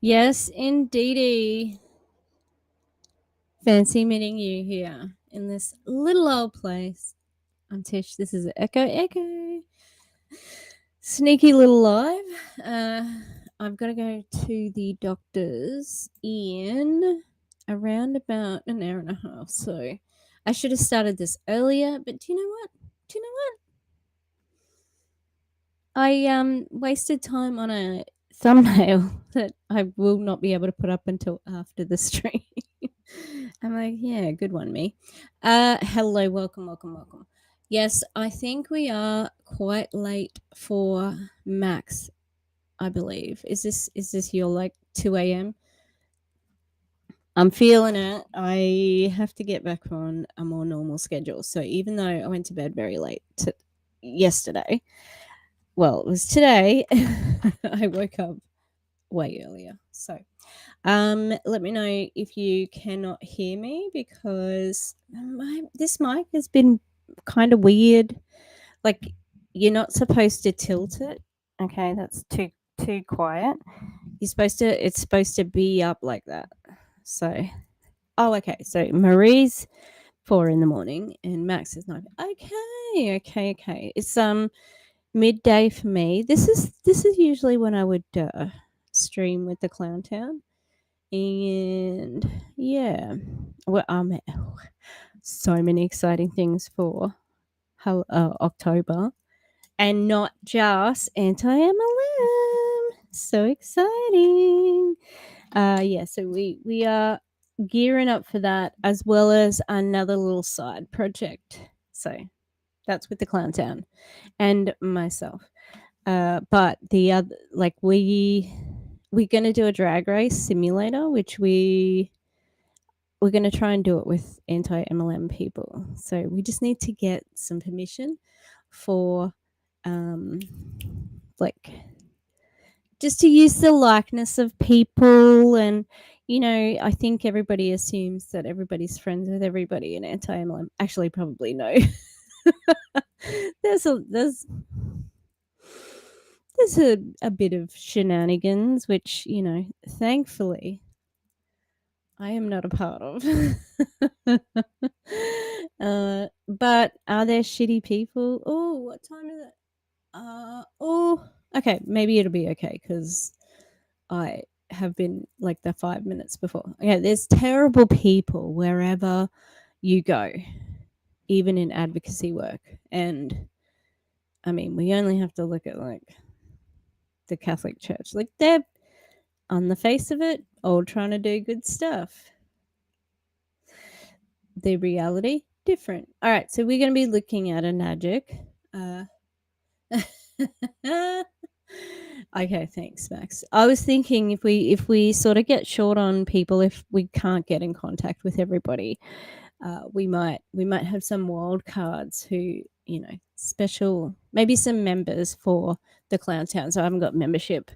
Yes, indeedy. Fancy meeting you here in this little old place. I'm Tish. This is Echo Echo. Sneaky little live. I've got to go to the doctor's in around about an hour and a half. So I should have started this earlier, but do you know what? I wasted time on a thumbnail that I will not be able to put up until after the stream. I'm like, yeah, good one, me. Hello, welcome. Yes, I think we are quite late for Max, I believe. Is this your like 2 a.m.? I'm feeling it. I have to get back on a more normal schedule. So even though I went to bed very late yesterday, well, it was today, I woke up way earlier. So let me know if you cannot hear me because this mic has been kind of weird. Like you're not supposed to tilt it. Okay, that's too quiet. It's supposed to be up like that. So okay. So Marie's 4 a.m. and Max is 9. Okay. It's midday for me. This is usually when I would stream with the Clown Town. And yeah, well, so many exciting things for October, and not just anti-MLM. So exciting! Yeah, so we are gearing up for that, as well as another little side project. So that's with the Clown Town and myself. But the other, like we're gonna do a drag race simulator, which we're going to try and do it with anti-MLM people. So we just need to get some permission for, like, just to use the likeness of people. And I think everybody assumes that everybody's friends with everybody in anti-MLM. Actually, probably no. there's a bit of shenanigans, which thankfully I am not a part of. But are there shitty people? Oh, what time is it? Okay, maybe it'll be okay because I have been like the 5 minutes before. Okay, there's terrible people wherever you go, even in advocacy work. And I mean, we only have to look at like the Catholic Church. Like they're on the face of it, all trying to do good stuff. The reality different. All right, so we're going to be looking at Enagic. Okay, thanks, Max. I was thinking if we sort of get short on people, if we can't get in contact with everybody, we might have some wild cards who special, maybe some members for the Clown Town. So I haven't got membership.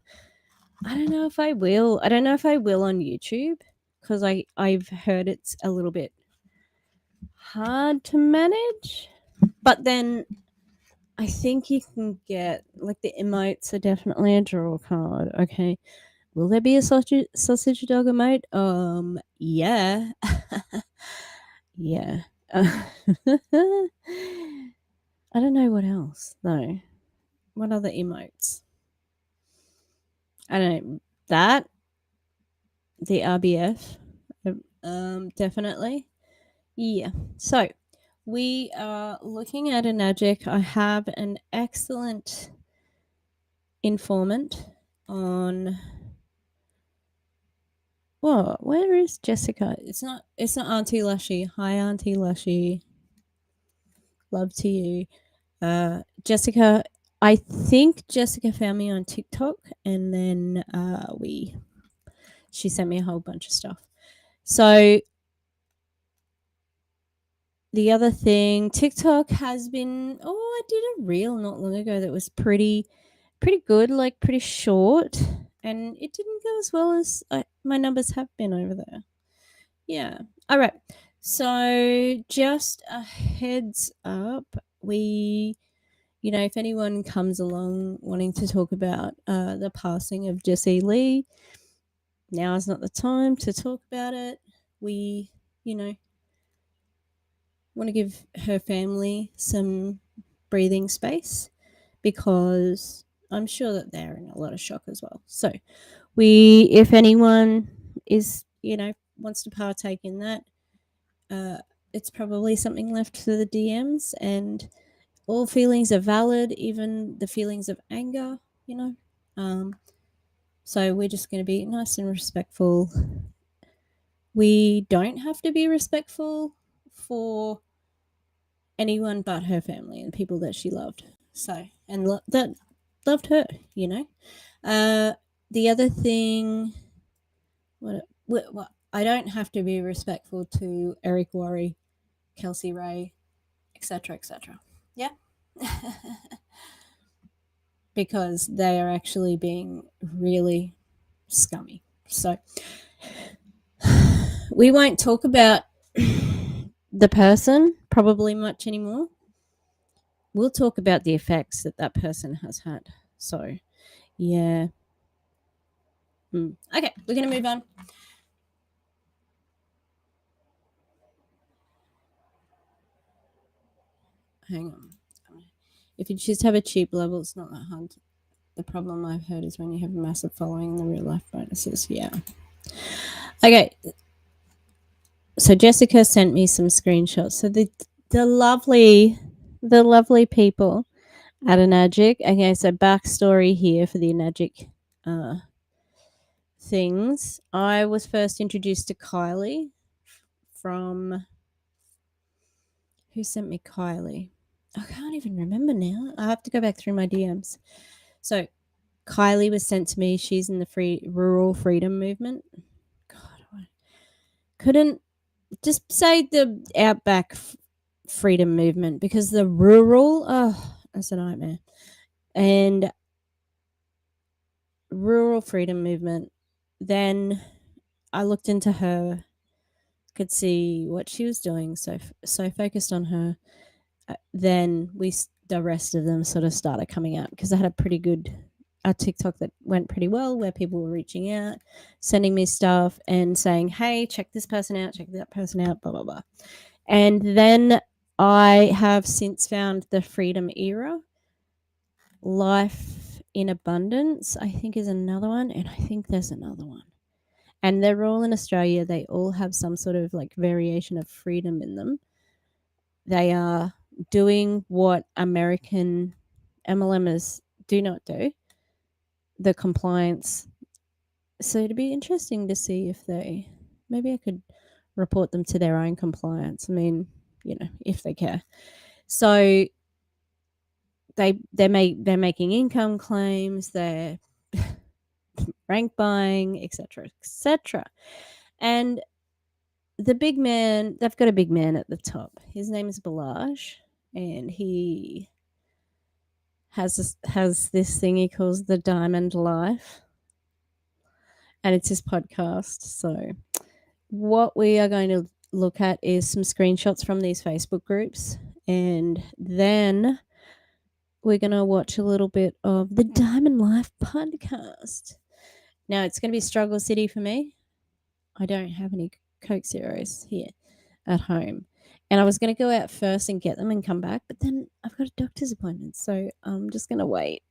I don't know if I will. I don't know if I will on YouTube because I've heard it's a little bit hard to manage, but then I think you can get like the emotes are definitely a draw card. Okay, will there be a sausage dog emote? Yeah, yeah. I don't know what else though. What other emotes? I don't know that the RBF. Definitely. Yeah. So we are looking at Enagic. I have an excellent informant on. Well, where is Jessica? It's not Auntie Lushy. Hi, Auntie Lushy. Love to you. Jessica, I think Jessica found me on TikTok, and then she sent me a whole bunch of stuff. So the other thing, TikTok has been. Oh, I did a reel not long ago that was pretty good, like pretty short, and it didn't go as well as my numbers have been over there. Yeah. All right. So just a heads up, if anyone comes along wanting to talk about the passing of Jesse Lee, now is not the time to talk about it. We, want to give her family some breathing space because I'm sure that they're in a lot of shock as well. So, if anyone is, wants to partake in that, it's probably something left for the DMs, and all feelings are valid, even the feelings of anger, So we're just going to be nice and respectful. We don't have to be respectful for anyone but her family and people that she loved. So, and that loved her, The other thing, what I don't have to be respectful to Eric Worre, Kelsey Ray, etc., etc. Yeah. Because they are actually being really scummy. So we won't talk about the person probably much anymore. We'll talk about the effects that person has had. So, yeah. Okay, we're going to move on. Hang on. If you just have a cheap level, it's not that hard. The problem I've heard is when you have a massive following in the real life bonuses. Yeah. Okay. So Jessica sent me some screenshots. So the lovely people at Enagic. Okay, so backstory here for the Enagic things. I was first introduced to Kylie from... Who sent me Kylie? I can't even remember now. I have to go back through my DMs. So Kylie was sent to me. She's in the rural freedom movement. God, I couldn't just say the outback freedom movement, because the rural, that's a nightmare. And rural freedom movement. Then I looked into her, could see what she was doing, so focused on her. Then the rest of them sort of started coming out, because I had a TikTok that went pretty well, where people were reaching out, sending me stuff and saying, hey, check this person out, check that person out, blah, blah, blah. And then I have since found the Freedom Era. Life in Abundance, I think, is another one. And I think there's another one. And they're all in Australia. They all have some sort of like variation of freedom in them. They are doing what American MLMers do not do, the compliance. So it'd be interesting to see if maybe I could report them to their own compliance. I mean, if they care. So they're making income claims, they're rank buying, etc., etc. And the big man, they've got a big man at the top. His name is Balaj, and he has this thing he calls the Diamond Life, and it's his podcast. So what we are going to look at is some screenshots from these Facebook groups, and then we're going to watch a little bit of the Diamond Life podcast. Now, it's going to be struggle city for me. I don't have any Coke Zeros here at home. And I was going to go out first and get them and come back, but then I've got a doctor's appointment, so I'm just going to wait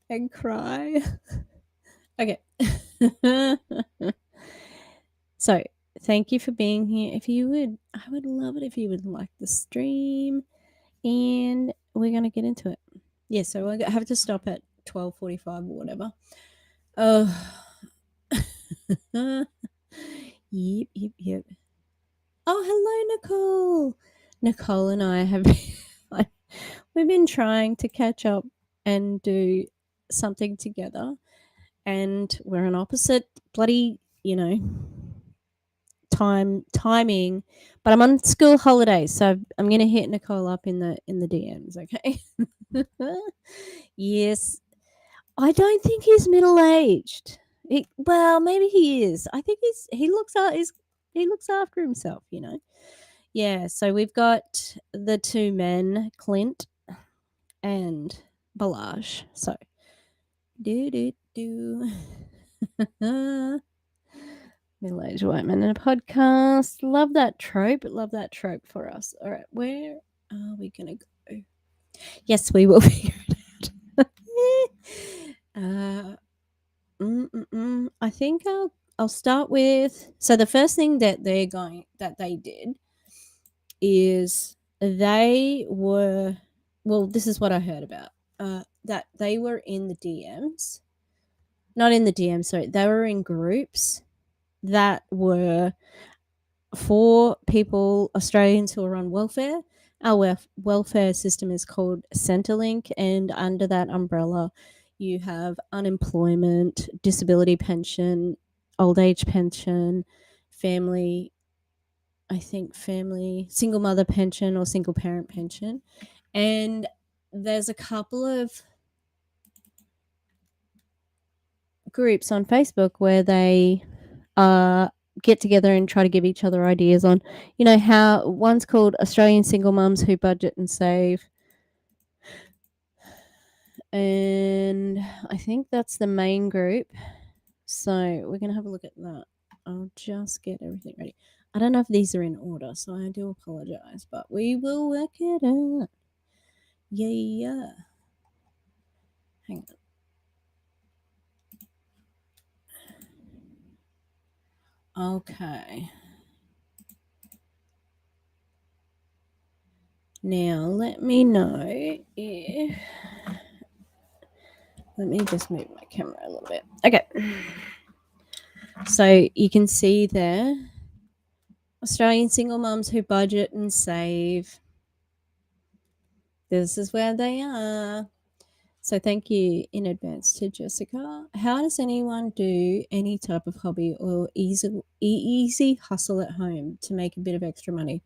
and cry. Okay. So, thank you for being here. I would love it if you would like the stream, and we're going to get into it. Yeah, so I have to stop at 12:45 or whatever. Yep. Oh, hello, Nicole. Nicole and I have we've been trying to catch up and do something together, and we're on opposite bloody, timing, but I'm on school holidays, so I'm gonna hit Nicole up in the DMs, okay? Yes. I don't think he's middle-aged. Well, maybe he is. I think he looks after himself, Yeah, so we've got the two men, Clint and Balaj. So, do. Middle-aged white man in a podcast. Love that trope. Love that trope for us. All right, where are we gonna go? Yes, we will figure it out. I think I'll start with. So the first thing that they did is they were. Well, this is what I heard about. That they were in the DMs. Not in the DMs, sorry. They were in groups that were for people, Australians who are on welfare. Our welfare system is called Centrelink, and under that umbrella, you have unemployment, disability pension, old age pension, family, single mother pension or single parent pension. And there's a couple of groups on Facebook where they get together and try to give each other ideas on, how one's called Australian Single Mums Who Budget and Save. And I think that's the main group. So we're going to have a look at that. I'll just get everything ready. I don't know if these are in order, so I do apologize, but we will work it out. Yeah. Hang on. Okay. Now, let me know if... Let me just move my camera a little bit. Okay. So you can see there, Australian single mums who budget and save. This is where they are. So thank you in advance to Jessica. How does anyone do any type of hobby or easy hustle at home to make a bit of extra money?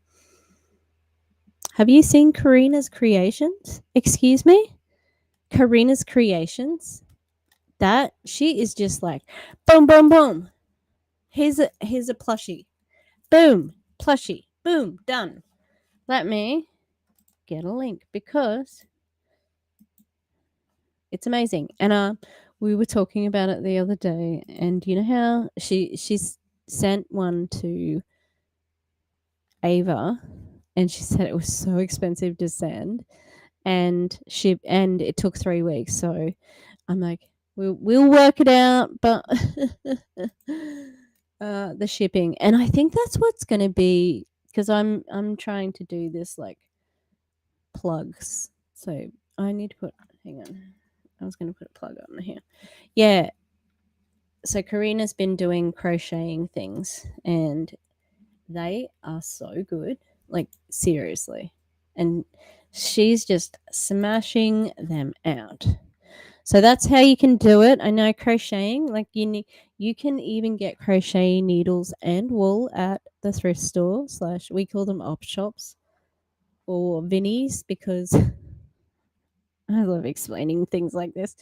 Have you seen Karina's Creations? Excuse me? Karina's Creations? That she is just like boom, boom, boom. Here's a plushie. Boom, plushie. Boom, done. Let me get a link because it's amazing. And we were talking about it the other day, and you know how she's sent one to Ava, and she said it was so expensive to send, and it took 3 weeks. So I'm like, we'll work it out, but the shipping, and I think that's what's going to be, because I'm trying to do this like plugs. So I need to put. Hang on, I was going to put a plug on here. Yeah. So Karina's been doing crocheting things, and they are so good. Like seriously, and she's just smashing them out. So that's how you can do it. I know crocheting, like you can even get crochet needles and wool at the thrift store / we call them op shops or Vinnies, because I love explaining things like this.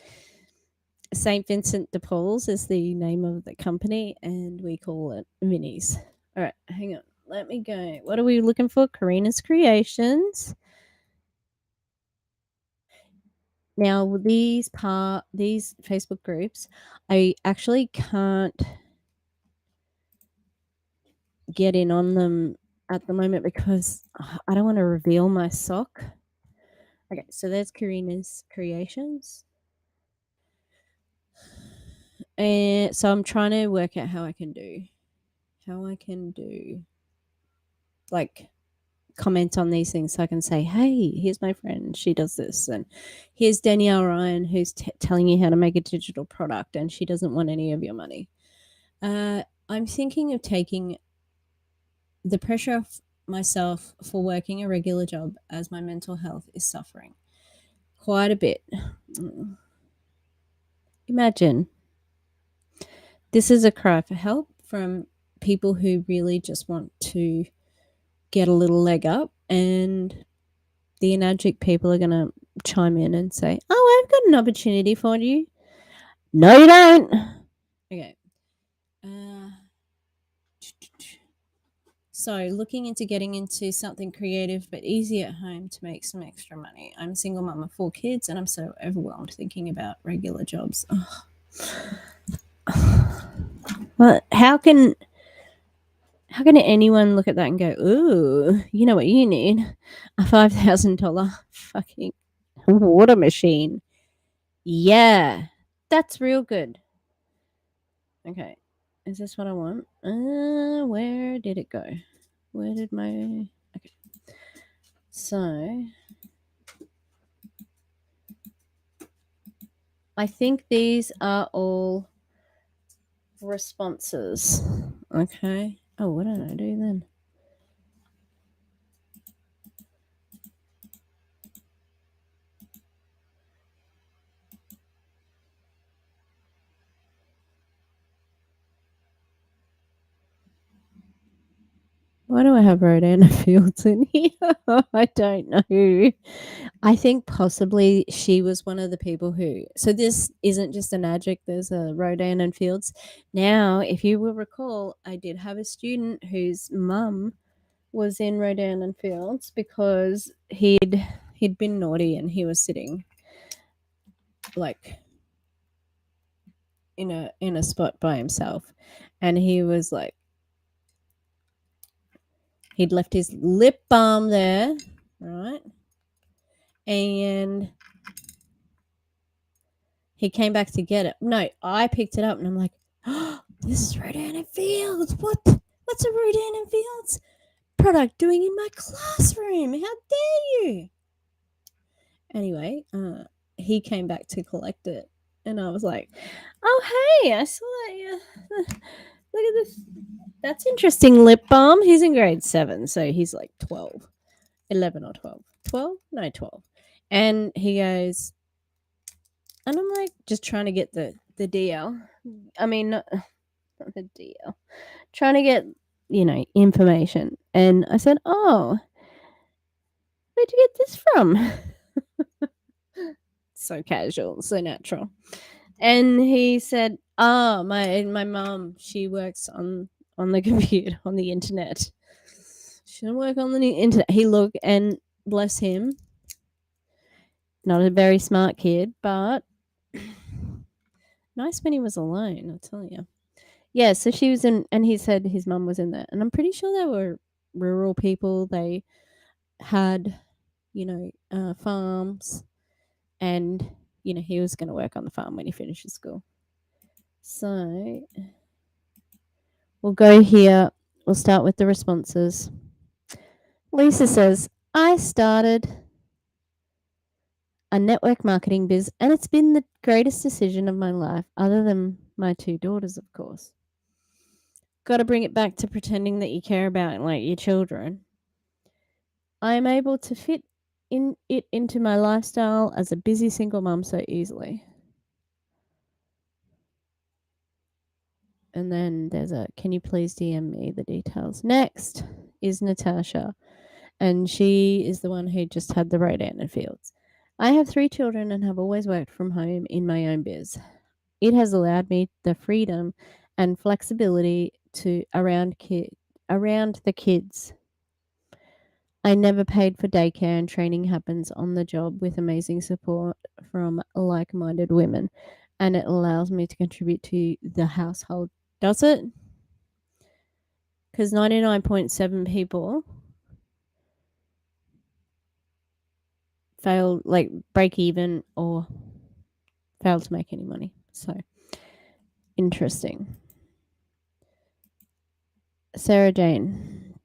St. Vincent de Paul's is the name of the company, and we call it Vinnies. All right, hang on. Let me go. What are we looking for? Karina's Creations. Now, these Facebook groups, I actually can't get in on them at the moment because I don't want to reveal my sock. Okay, so there's Karina's Creations. And so I'm trying to work out how I can do like comment on these things, so I can say, hey, here's my friend, she does this, and here's Danielle Ryan, who's telling you how to make a digital product, and she doesn't want any of your money. I'm thinking of taking the pressure off myself for working a regular job, as my mental health is suffering quite a bit. Imagine this is a cry for help from people who really just want to get a little leg up, and the Enagic people are going to chime in and say, oh, I've got an opportunity for you. No, you don't. Okay. So looking into getting into something creative but easy at home to make some extra money. I'm a single mum of 4 kids, and I'm so overwhelmed thinking about regular jobs. Ugh. Well, how can anyone look at that and go, "Ooh, you know what you need? A $5,000 fucking water machine." Yeah, that's real good. Okay, is this what I want? Where did it go? Where did my okay? So I think these are all responses. Okay. Oh, what did I do then? Why do I have Rodana Fields in here? I don't know. I think possibly she was one of the people who. So this isn't just an Enagic. There's a Rodan and Fields. Now, if you will recall, I did have a student whose mum was in Rodan and Fields because he'd been naughty and he was sitting like in a spot by himself, and he was like he'd left his lip balm there, right? And he came back to get it. No, I picked it up and I'm like, oh, this is Rodan and Fields. What? What's a Rodan and Fields product doing in my classroom? How dare you? Anyway, he came back to collect it. And I was like, oh, hey, I saw that. Look at this. That's interesting. Lip balm. He's in grade 7. So he's like 12, 11 or 12. 12? No, 12. And he goes, and I'm like, just trying to get the deal. I mean, not the deal. Trying to get, information. And I said, oh, where'd you get this from? So casual, so natural. And he said, oh, my mom, she works on the computer, on the internet. She doesn't work on the internet. He looked, and bless him, not a very smart kid, but nice when he was alone, I'll tell you. Yeah, so she was in, and he said his mum was in there. And I'm pretty sure they were rural people. They had, farms, and, he was going to work on the farm when he finishes school. So we'll go here. We'll start with the responses. Lisa says, I started a network marketing biz, and it's been the greatest decision of my life, other than my 2 daughters, of course. Got to bring it back to pretending that you care about like your children. I am able to fit it into my lifestyle as a busy single mum so easily. And then there's a, can you please DM me the details? Next is Natasha, and she is the one who just had the Rodan and Fields. I have 3 children and have always worked from home in my own biz. It has allowed me the freedom and flexibility to around the kids. I never paid for daycare, and training happens on the job with amazing support from like-minded women, and it allows me to contribute to the household. Does it? Because 99.7 people fail, like break even or fail to make any money. So interesting. Sarah Jane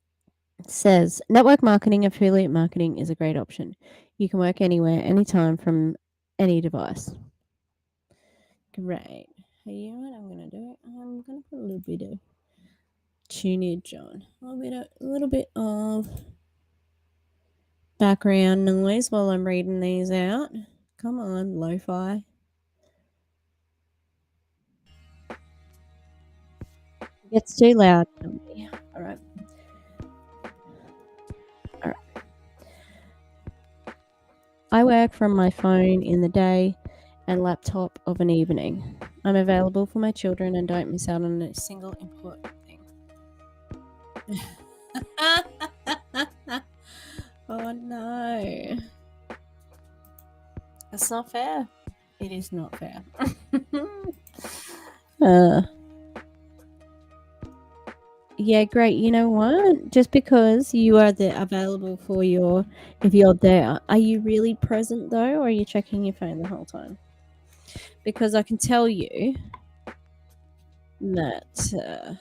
says, network marketing, affiliate marketing is a great option. You can work anywhere, anytime, from any device. Great. Hey, you know what I'm going to do? I'm going to put a little bit of tunage on. A little bit of background noise while I'm reading these out. Come on, lo-fi. It gets too loud. All right. I work from my phone in the day and laptop of an evening. I'm available for my children and don't miss out on a single important thing. Oh no. That's not fair. It is not fair. Yeah, great. You know what? Just because you are there available for if you're there, are you really present though, or are you checking your phone the whole time? Because I can tell you that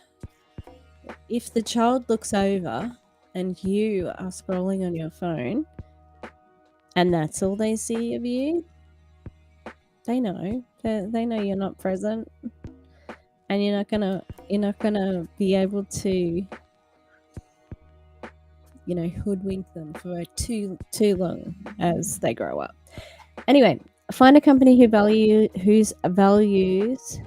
if the child looks over and you are scrolling on your phone and that's all they see of you, they know. They know you're not present, and you're not gonna be able to, hoodwink them for too long as they grow up. Anyway, find a company whose values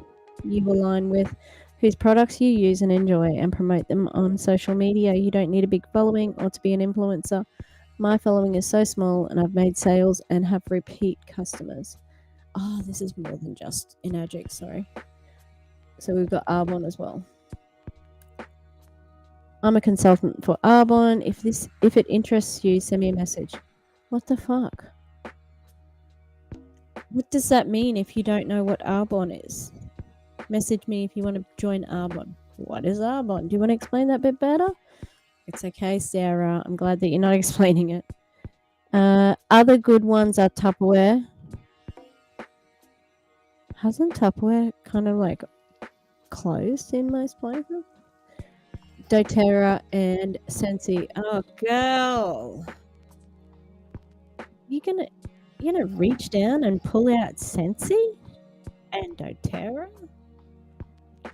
you align with, whose products you use and enjoy, and promote them on social media. You don't need a big following or to be an influencer. My following is so small, and I've made sales and have repeat customers. Oh, this is more than just Enagic, sorry. So we've got Arbonne as well. I'm a consultant for Arbonne. If it interests you, send me a message. What the fuck? What does that mean if you don't know what Arbonne is? Message me if you want to join Arbonne. What is Arbonne? Do you want to explain that bit better? It's okay, Sarah. I'm glad that you're not explaining it. Other good ones are Tupperware. Hasn't Tupperware kind of like closed in most places? doTERRA and Scentsy. Oh, girl. You're gonna reach down and pull out Scentsy and doTERRA?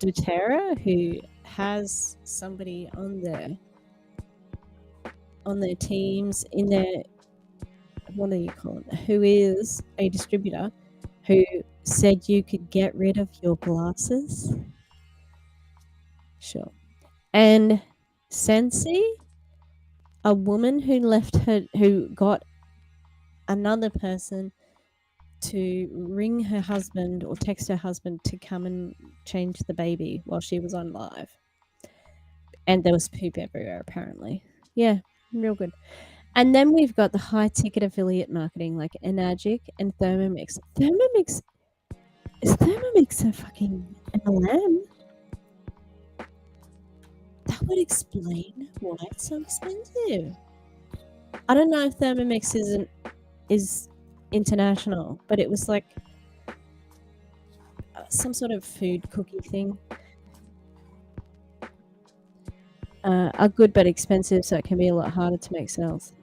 doTERRA, who has somebody on their teams in their, what do you call it, who is a distributor, who said you could get rid of your glasses. Sure. And Scentsy, a woman who got another person to ring her husband or text her husband to come and change the baby while she was on live. And there was poop everywhere, apparently. Yeah, real good. And then we've got the high ticket affiliate marketing like Enagic and Thermomix. Is Thermomix a fucking MLM? That would explain why it's so expensive. I don't know if Thermomix is international, but it was like some sort of food cookie thing. Are good but expensive, so it can be a lot harder to make sales.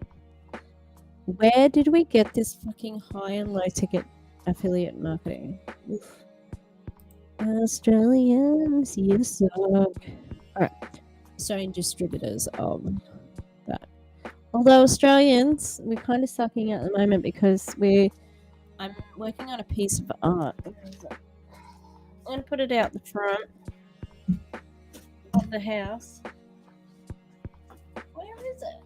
Where did we get this fucking high and low ticket affiliate marketing? Oof. Australians, you suck. Alright, Australian distributors of that. Although Australians, we're kind of sucking at the moment because I'm working on a piece of art. I'm going to put it out the front of the house. Where is it?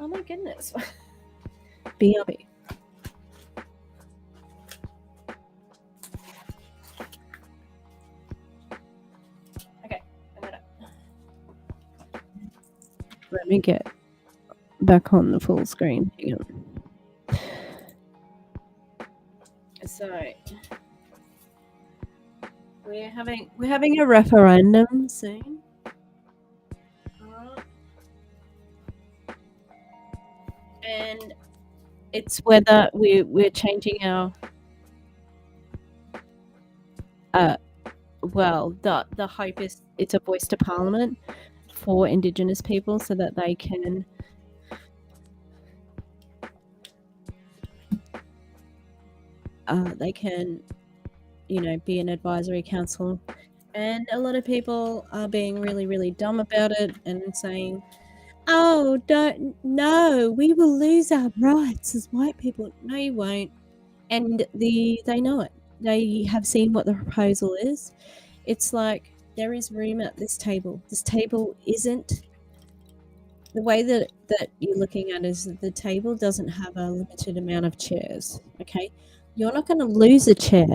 Oh my goodness. BRB. Okay, I'm gonna. Let me get back on the full screen. Hang on. So we're having a referendum soon. And it's whether we're changing our the hope is it's a voice to parliament for Indigenous people so that they can be an advisory council. And a lot of people are being really, really dumb about it and saying, oh, we will lose our rights as white people. No, you won't. And they know it. They have seen what the proposal is. It's like there is room at this table. This table isn't the way that you're looking at is that the table doesn't have a limited amount of chairs. Okay, you're not going to lose a chair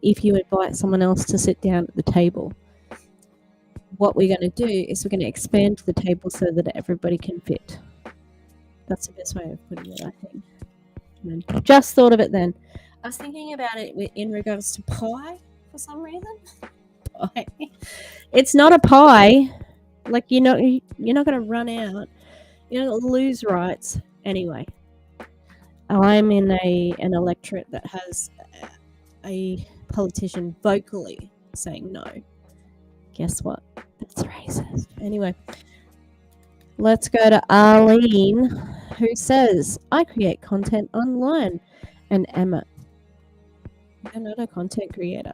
if you invite someone else to sit down at the table. What we're going to do is we're going to expand the table so that everybody can fit. That's the best way of putting it, I think. Just thought of it then. I was thinking about it in regards to pie. for some reason. Pie. It's not a pie. Like you're not going to run out. You're not going to lose rights anyway. I'm in an electorate that has a politician vocally saying no. Guess what? That's racist. Anyway, let's go to Arlene, who says, I create content online. And Emma, you're not a content creator.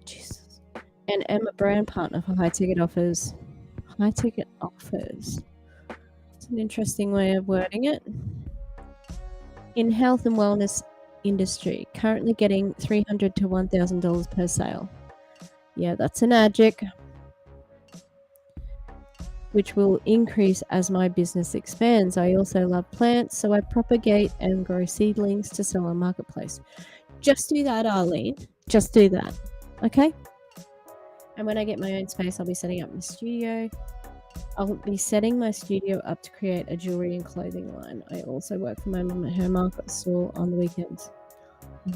Jesus. And Emma, brand partner for high ticket offers. High ticket offers. It's an interesting way of wording it. In health and wellness industry, currently getting $300 to $1,000 per sale. Yeah, that's Enagic, which will increase as my business expands. I also love plants, so I propagate and grow seedlings to sell on marketplace. Just do that, Arlene. Just do that. Okay? And when I get my own space, I'll be setting up my studio. I'll be setting my studio up to create a jewelry and clothing line. I also work for my mum at her market stall on the weekends.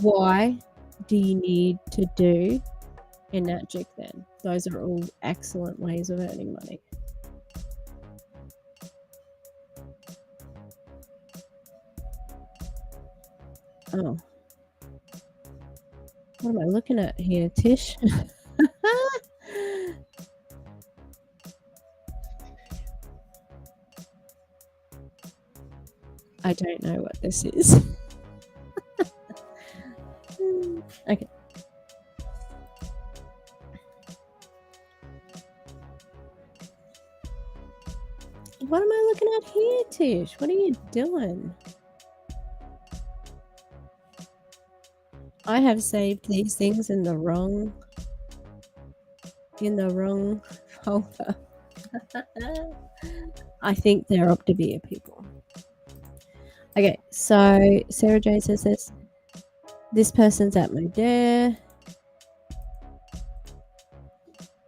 Why do you need to do Enagic then? Those are all excellent ways of earning money. Oh. What am I looking at here, Tish? I don't know what this is. Okay. What am I looking at here, Tish? What are you doing? I have saved these things in the wrong folder. I think they're Optavia people. Okay, so Sarah J says this person's at my dare.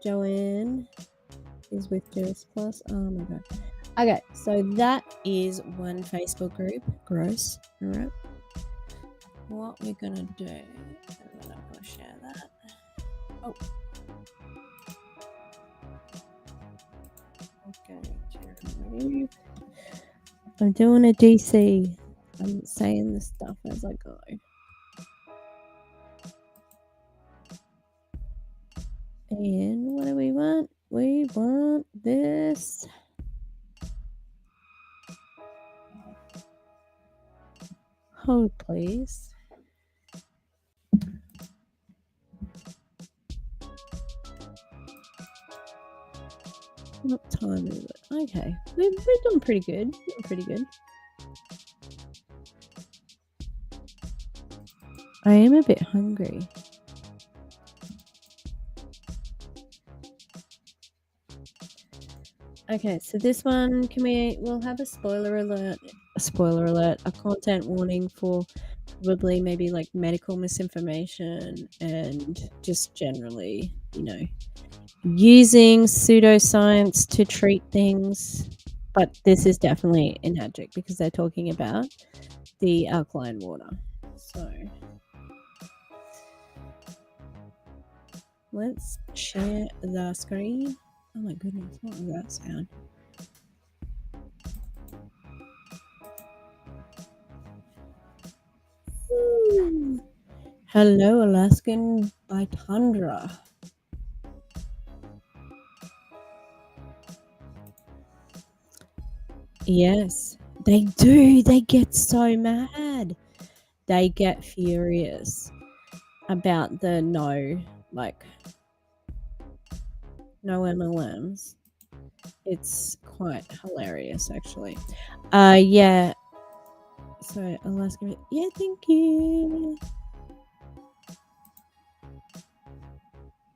Joanne is with Joyce Plus. Oh my god. Okay, so that is one Facebook group. Gross. All right. What we're gonna do? I'm not gonna share that. Oh. Okay. I'm doing a DC. I'm saying this stuff as I go. And what do we want? We want this. Hold, please. What time is it? Okay, we're doing pretty good. I am a bit hungry. Okay, so this one, we'll have a spoiler alert, a content warning for probably maybe like medical misinformation and just generally, using pseudoscience to treat things. But this is definitely Enagic because they're talking about the alkaline water. So let's share the screen. Oh my goodness, what was that sound? Ooh. Hello, Alaskan by Tundra. Yes, they do. They get so mad. They get furious about the no MLMs. It's quite hilarious, actually. Yeah. So Alaska, yeah, thank you.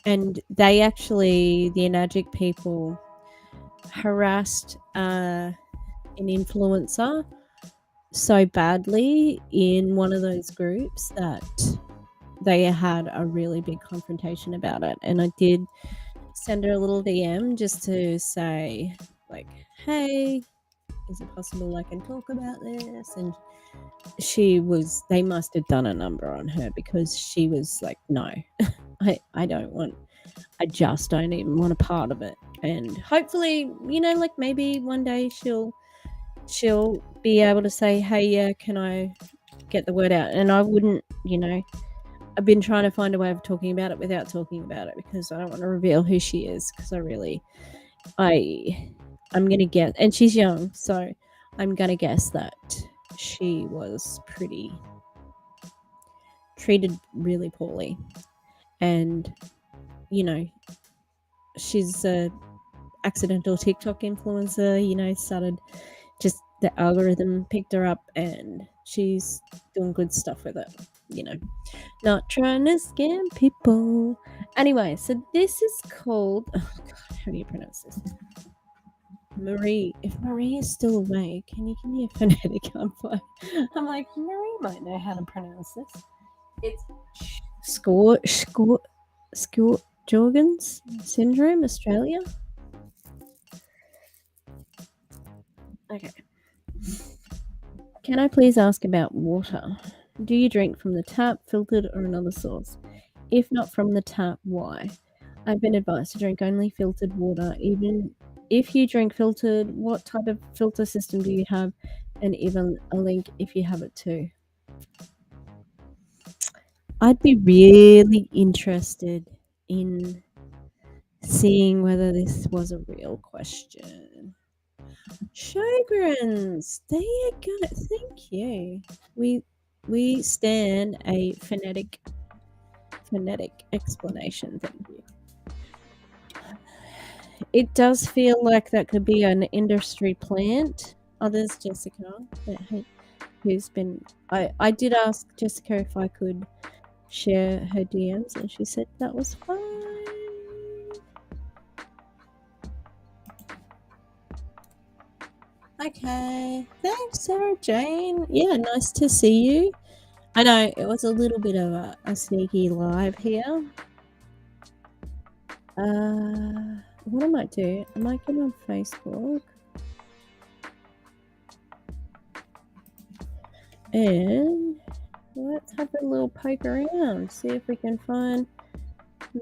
And they actually, the Enagic people, harassed an influencer so badly in one of those groups that they had a really big confrontation about it. And I did send her a little DM just to say, like, hey, is it possible I can talk about this? And they must have done a number on her, because she was like, no, I don't want, I just don't even want a part of it. And hopefully, like maybe one day she'll be able to say, hey, yeah, can I get the word out? And I wouldn't, I've been trying to find a way of talking about it without talking about it, because I don't want to reveal who she is, because I'm gonna guess, and she's young, so I'm gonna guess that she was treated really poorly, and she's a accidental TikTok influencer. Started, just the algorithm picked her up, and she's doing good stuff with it. Not trying to scam people. Anyway, so this is called, oh god, how do you pronounce this? Marie. If Marie is still awake, can you give me a phonetic output? I'm like, Marie might know how to pronounce this. It's Jorgens syndrome, Australia. Okay. Can I please ask about water? Do you drink from the tap, filtered, or another source? If not from the tap, why? I've been advised to drink only filtered water. Even if you drink filtered, what type of filter system do you have? And even a link if you have it too. I'd be really interested in seeing whether this was a real question. Sjogrens, there you go. Thank you. We stand a phonetic explanation. Thank you. It does feel like that could be an industry plant. There's Jessica, who's been. I did ask Jessica if I could share her DMs, and she said that was fine. Okay, thanks, Sarah Jane. Yeah, nice to see you. I know it was a little bit of a sneaky live here. What I might do, I might get on Facebook and let's have a little poke around, see if we can find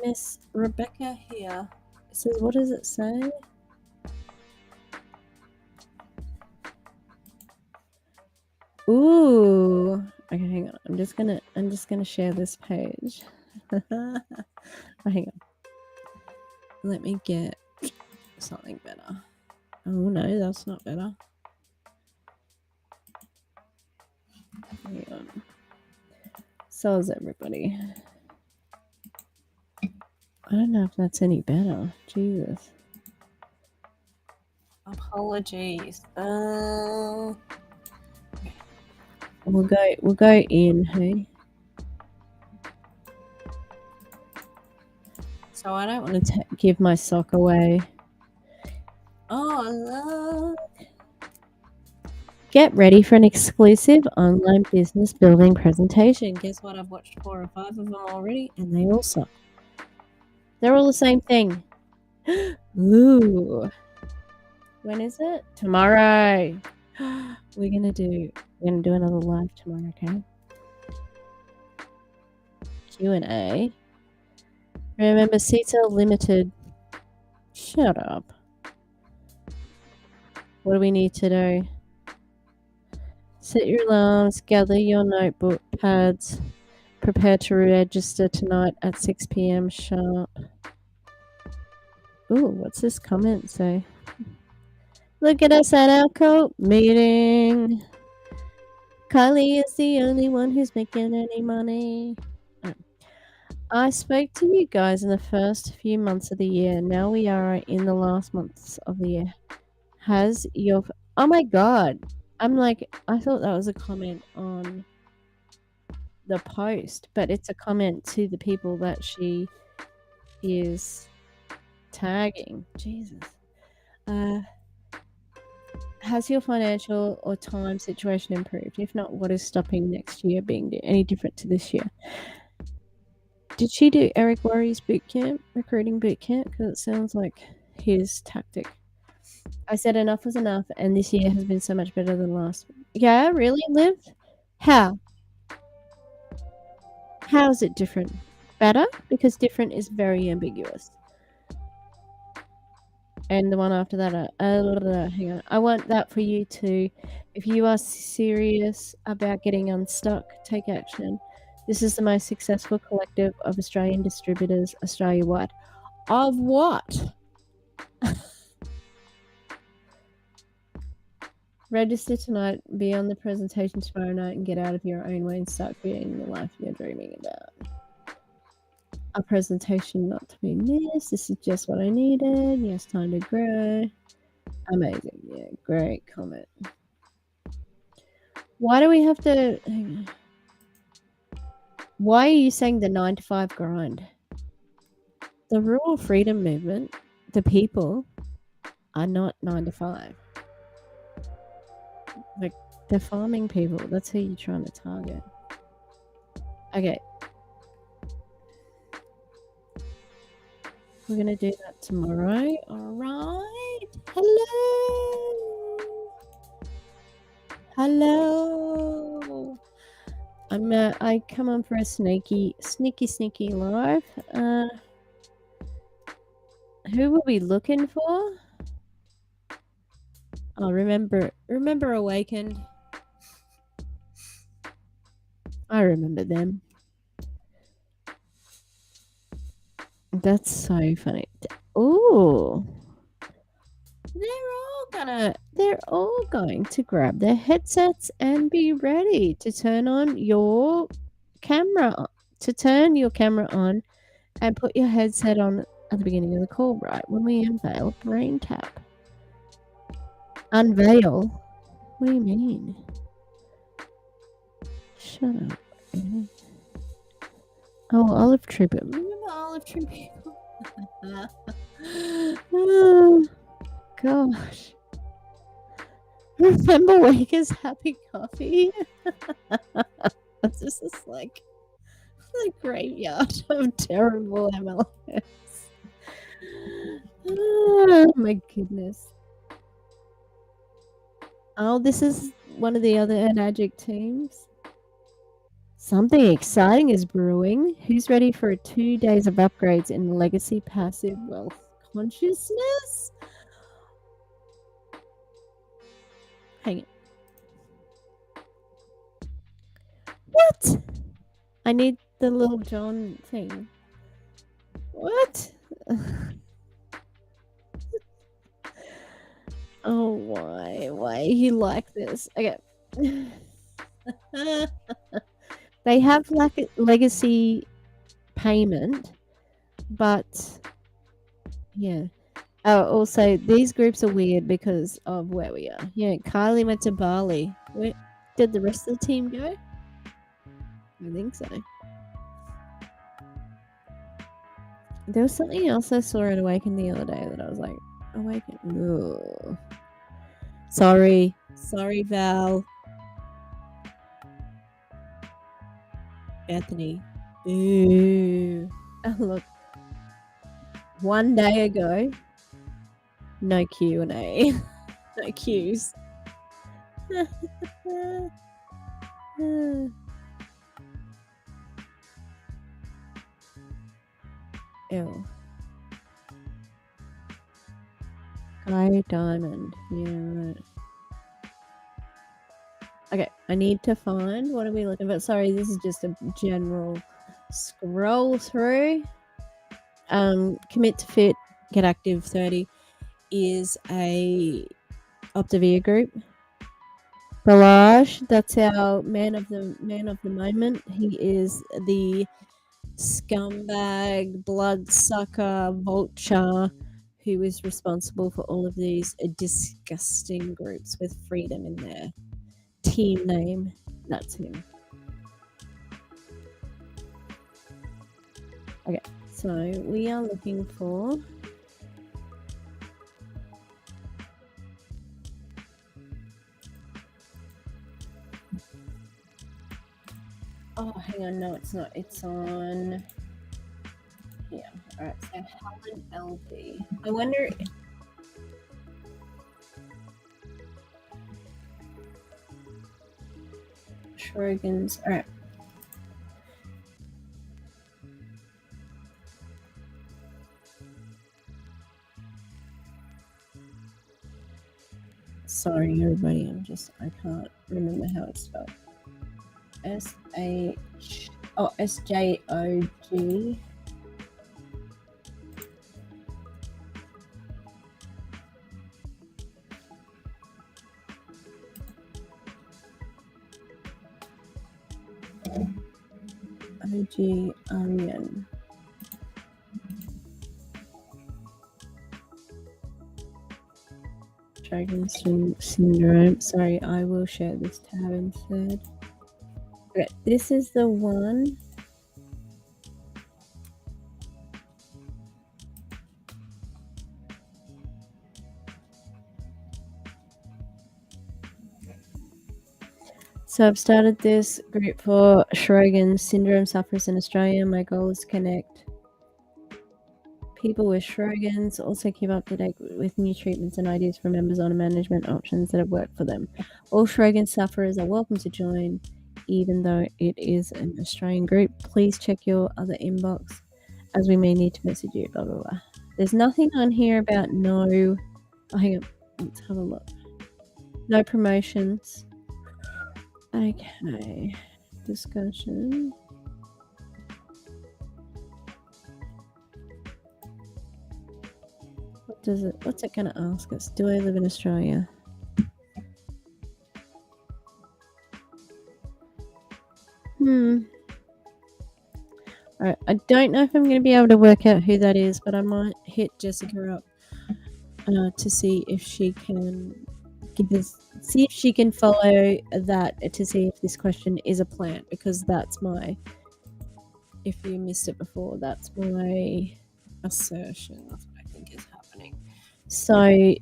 Miss Rebecca here. It says, what does it say? Ooh. Okay, hang on. I'm just gonna share this page. Oh, hang on. Let me get something better. Oh no, that's not better. Hang on. So is everybody. I don't know if that's any better. Jesus. Apologies. We'll go in, hey. So I don't want to give my sock away. Oh, look. Get ready for an exclusive online business building presentation. Guess what? I've watched 4 or 5 of them already, and they all suck. They're all the same thing. Ooh. When is it? Tomorrow. We're gonna do another live tomorrow, okay? Q&A. Remember, seats are limited. Shut up. What do we need to do? Set your alarms, gather your notebook pads, prepare to register tonight at 6 p.m. sharp. Ooh, what's this comment say? Look at us at our cult meeting. Kylie is the only one who's making any money. I spoke to you guys in the first few months of the year. Now we are in the last months of the year. Has your... Oh my god. I'm like, I thought that was a comment on the post, but it's a comment to the people that she is tagging. Jesus. Has your financial or time situation improved? If not, what is stopping next year being any different to this year? Did she do Eric Worry's bootcamp, recruiting bootcamp? Because it sounds like his tactic. I said enough was enough, and this year has been so much better than last. Yeah, really, Liv? How? How is it different? Better? Because different is very ambiguous. And the one after that, hang on. I want that for you too. If you are serious about getting unstuck, take action. This is the most successful collective of Australian distributors Australia-wide. Of what? Register tonight, be on the presentation tomorrow night, and get out of your own way and start creating the life you're dreaming about. A presentation not to be missed. This is just what I needed. Yes, time to grow. Amazing. Yeah, great comment. Why do we have to... Hang on. Why are you saying the 9 to 5 grind? The rural freedom movement, the people, are not 9 to 5. Like, they're farming people. That's who you're trying to target. Okay. We're going to do that tomorrow. All right. Hello. Hello. I come on for a sneaky live. Who will we looking for? Oh, remember Awakened. I remember them. That's so funny. Ooh. They're all going to grab their headsets and be ready to turn your camera on and put your headset on at the beginning of the call, right? When we unveil Brain Tap. Unveil? What do you mean? Shut up. Oh, Olive Tree People. Remember Olive Tree People? Oh, gosh. Remember Waker's Happy Coffee? This is like the graveyard of terrible MLS. Oh my goodness. Oh, this is one of the other Enagic teams. Something exciting is brewing. Who's ready for 2 days of upgrades in legacy passive wealth consciousness? Hang it. What? I need the Little John thing. What? Oh, why? Why he like this? Okay. They have like legacy payment, but yeah. Oh, also these groups are weird because of where we are. Yeah, Kylie went to Bali. Where did the rest of the team go? I think so. There was something else I saw at Awaken the other day that I was like, Awaken. Ugh. Sorry, Val. Bethany. Ooh. Oh, look. One day ago, no Q&A. No Qs. Ew. Guy Diamond. Yeah, right. Okay, I need to find... What are we looking for? Sorry, this is just a general scroll through. Commit to Fit, Get Active 30 is a Optavia group. Balaj, that's our man of the moment. He is the scumbag, bloodsucker, vulture who is responsible for all of these disgusting groups with freedom in their team name. That's him. Okay, so we are looking for... Oh, hang on. No, it's not. It's on... Yeah. All right. So Helen LP. I wonder... Schrogans. All right. Sorry, everybody. I can't remember how it's spelled. SJOG. OGREN. Dragon syndrome. Sorry, I will share this tab instead. Okay, this is the one. So I've started this group for Sjogren's syndrome sufferers in Australia. My goal is to connect people with Sjogren's, also keep up to date with new treatments and ideas for members on management options that have worked for them. All Sjogren's sufferers are welcome to join, even though it is an Australian group. Please check your other inbox, as we may need to message you, blah, blah, blah. There's nothing on here about no... Oh, hang on. Let's have a look. No promotions. Okay. Discussion. What's it gonna ask us? Do I live in Australia? Alright, I don't know if I'm gonna be able to work out who that is, but I might hit Jessica up to see if she can see if she can follow that to see if this question is a plant, because that's my, if you missed it before, that's my assertion. That's what I think is happening. So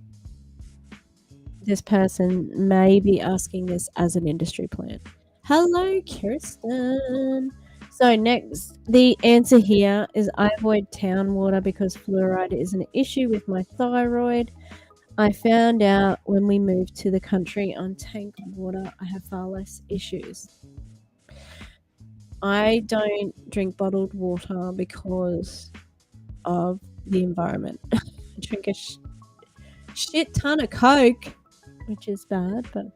this person may be asking this as an industry plant. Hello, Kirsten. So next, the answer here is I avoid town water because fluoride is an issue with my thyroid. I found out when we moved to the country on tank water, I have far less issues. I don't drink bottled water because of the environment. I drink a shit ton of Coke, which is bad, but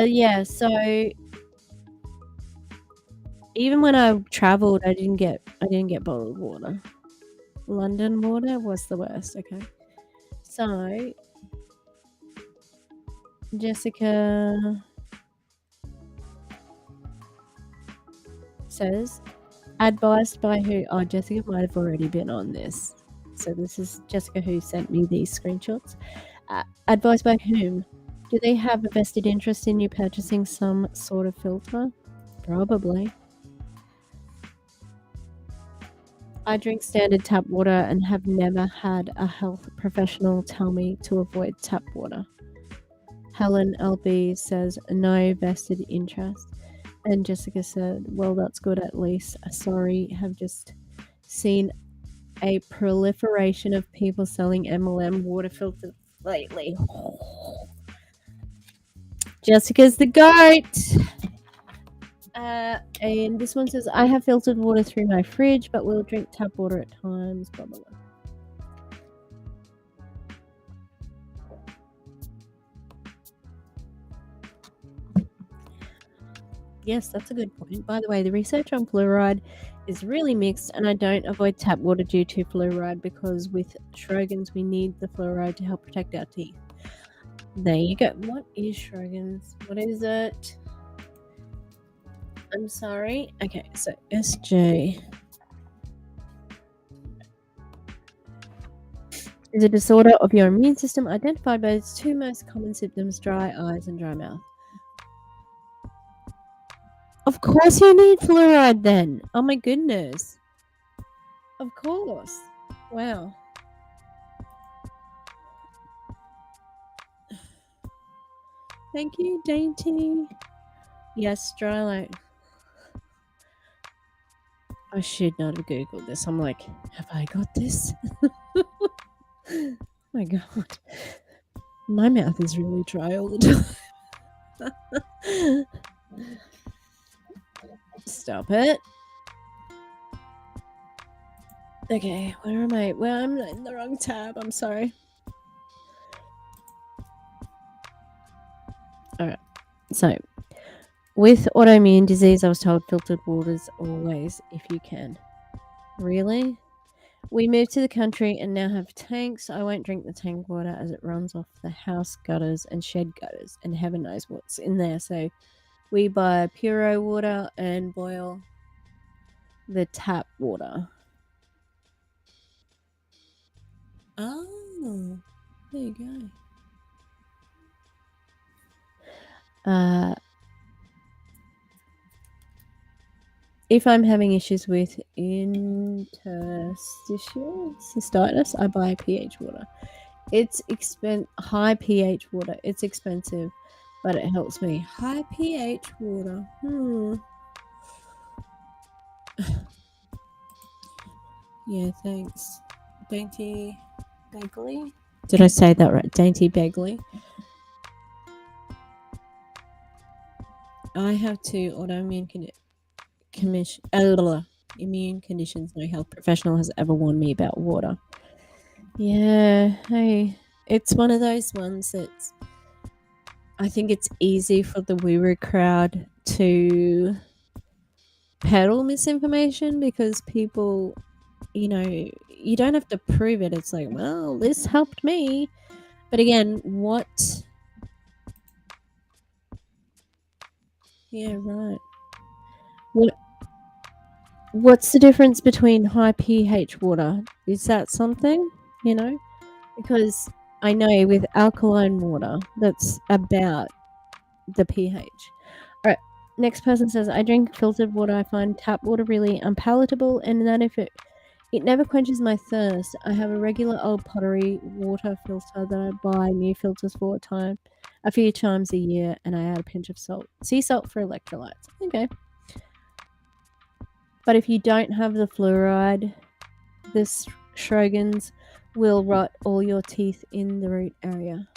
yeah, so even when I traveled, I didn't get bottled water. London water was the worst. Okay, so Jessica says, advised by who? Oh, Jessica might have already been on this. So this is Jessica who sent me these screenshots. Advised by whom? Do they have a vested interest in you purchasing some sort of filter? Probably. I drink standard tap water and have never had a health professional tell me to avoid tap water. Helen LB says, no vested interest. And Jessica said, well, that's good at least. Sorry, have just seen a proliferation of people selling MLM water filters lately. Jessica's the goat. And this one says, I have filtered water through my fridge, but will drink tap water at times. Blah, blah, blah. Yes, that's a good point. By the way, the research on fluoride is really mixed, and I don't avoid tap water due to fluoride because with Sjogren's, we need the fluoride to help protect our teeth. There you go. What is Sjogren's? What is it? I'm sorry. Okay, so SJ is a disorder of your immune system identified by its two most common symptoms, dry eyes and dry mouth. Of course you need fluoride then. Oh my goodness. Of course. Wow. Thank you, Dainty. Yes, dry light. I should not have Googled this. I'm like, have I got this? Oh my god. My mouth is really dry all the time. Stop it. Okay, where am I? Well, I'm in the wrong tab. I'm sorry. All right. So, with autoimmune disease, I was told filtered water's always if you can. Really? We moved to the country and now have tanks. I won't drink the tank water as it runs off the house gutters and shed gutters, and heaven knows what's in there. So we buy Puro water and boil the tap water. Oh, there you go. If I'm having issues with interstitial cystitis, I buy pH water. It's high pH water. It's expensive, but it helps me. High pH water. Yeah, thanks. Dainty Begley. Did I say that right? Dainty Begley. I have two autoimmune immune conditions. No health professional has ever warned me about water. Yeah, hey, it's one of those ones that I think it's easy for the woo crowd to peddle misinformation because people, you don't have to prove it. It's like, well, this helped me. But again, what? Yeah, right. What's the difference between high pH water? Is that something, Because I know with alkaline water, that's about the pH. All right. Next person says, I drink filtered water. I find tap water really unpalatable, and that if it never quenches my thirst. I have a regular old pottery water filter that I buy new filters for a few times a year, and I add a pinch of salt. Sea salt for electrolytes. Okay. But if you don't have the fluoride, this Schrogans will rot all your teeth in the root area.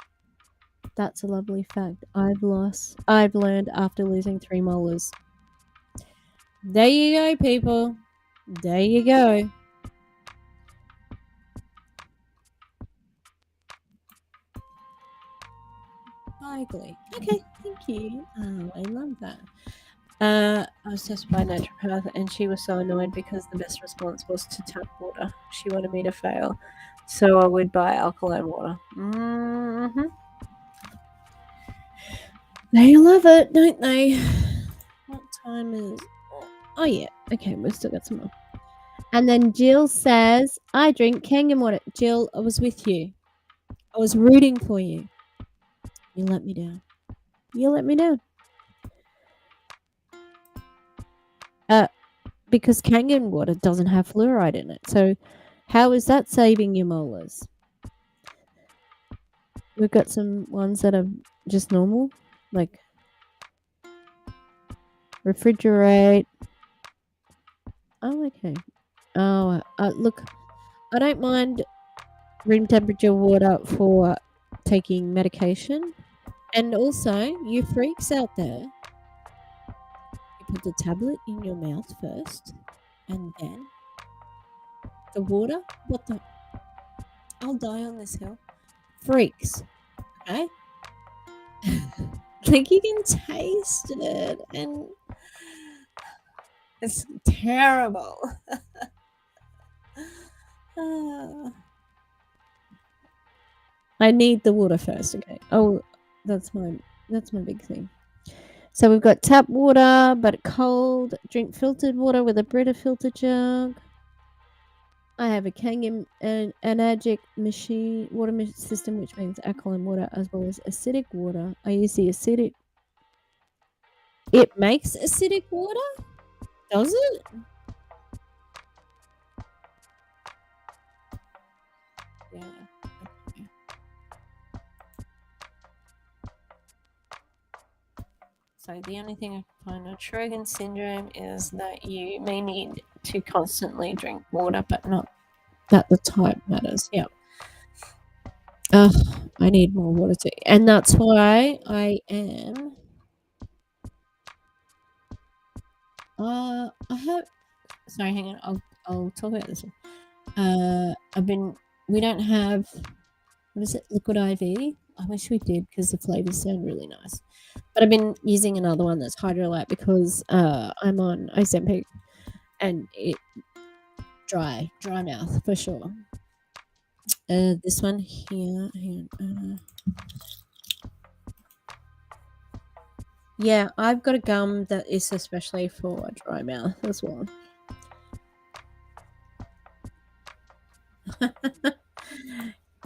That's a lovely fact I've learned after losing 3 molars. There you go, people. There you go. Ugly. Okay, thank you. Oh, I love that. I was tested by a naturopath, and she was so annoyed because the best response was to tap water. She wanted me to fail, so I would buy alkaline water. Mm-hmm. They love it, don't they? What time is? Oh yeah. Okay, we've still got some more. And then Jill says, "I drink Kangen water." Jill, I was with you. I was rooting for you. You let me down. You let me down. Because Kangen water doesn't have fluoride in it. So how is that saving your molars? We've got some ones that are just normal, like refrigerate. Oh, okay. Oh, look, I don't mind room temperature water for taking medication. And also, you freaks out there, you put the tablet in your mouth first, and then the water. What the? I'll die on this hill. Freaks. Okay? Like you can taste it, and it's terrible. I need the water first. Okay. Oh, that's my big thing. So we've got tap water, but cold. Drink filtered water with a Brita filter jug. I have a Kangen and Enagic water system, which means alkaline water as well as acidic water. I use the acidic. It makes acidic water? Does it? Yeah. Okay. So the only thing I can find on Schrödinger syndrome is that you may need to constantly drink water, but not that the type matters. Yeah. I need more water too. And that's why I am I have. Sorry, hang on. I'll talk about this one. We don't have, what is it? Liquid IV. I wish we did because the flavors sound really nice. But I've been using another one that's Hydrolite because I'm on Ozempic and it dry mouth for sure. This one here. Hang on, yeah, I've got a gum that is especially for dry mouth as well.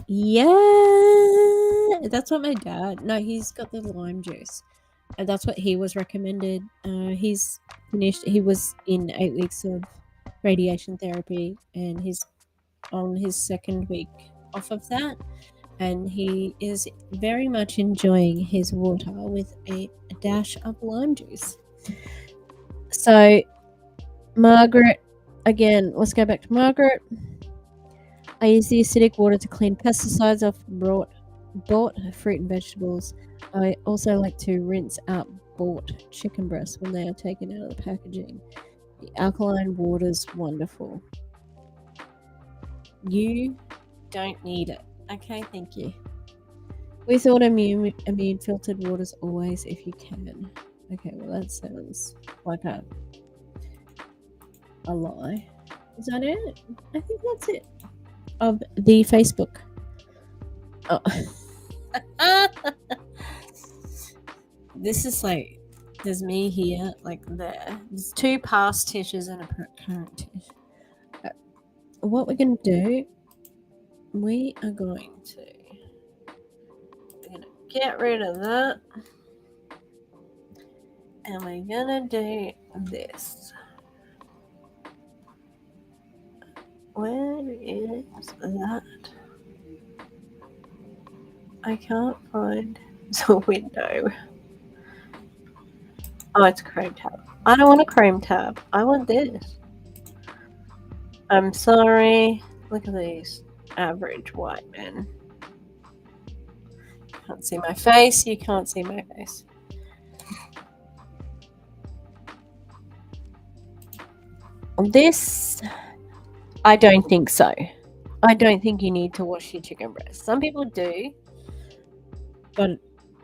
Yeah, that's what my dad. No, he's got the lime juice, and that's what he was recommended. He's finished. He was in 8 weeks of radiation therapy, and he's on his second week off of that, and he is very much enjoying his water with a dash of lime juice. So, Margaret, again, let's go back to Margaret. I use the acidic water to clean pesticides off bought fruit and vegetables. I also like to rinse out bought chicken breasts when they are taken out of the packaging. The alkaline water's wonderful. You don't need it. Okay, thank you. With autoimmune filtered waters always if you can. Okay, well that sounds like a lie. Is that it? I think that's it. Of the Facebook. Oh. This is like, there's me here, like there. There's 2 past tissues and a current tissue. What we're going to do, we're going to get rid of that. And we're going to do this. Where is that? I can't find the window. Oh, it's a Chrome tab. I don't want a Chrome tab. I want this. I'm sorry. Look at these average white men. Can't see my face. You can't see my face. This, I don't think so. I don't think you need to wash your chicken breast. Some people do. But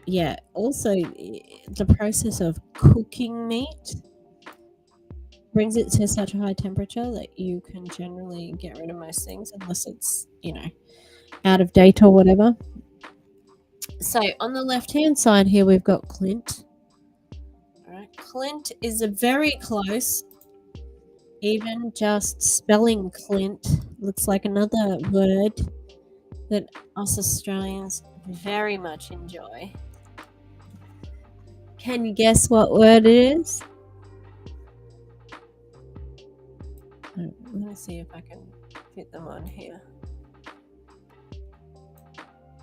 yeah, also the process of cooking meat brings it to such a high temperature that you can generally get rid of most things unless it's, out of date or whatever. So on the left-hand side here, we've got Clint. All right, Clint is a very close. Even just spelling Clint looks like another word that us Australians very much enjoy. Can you guess what word it is? Let me see if I can fit them on here.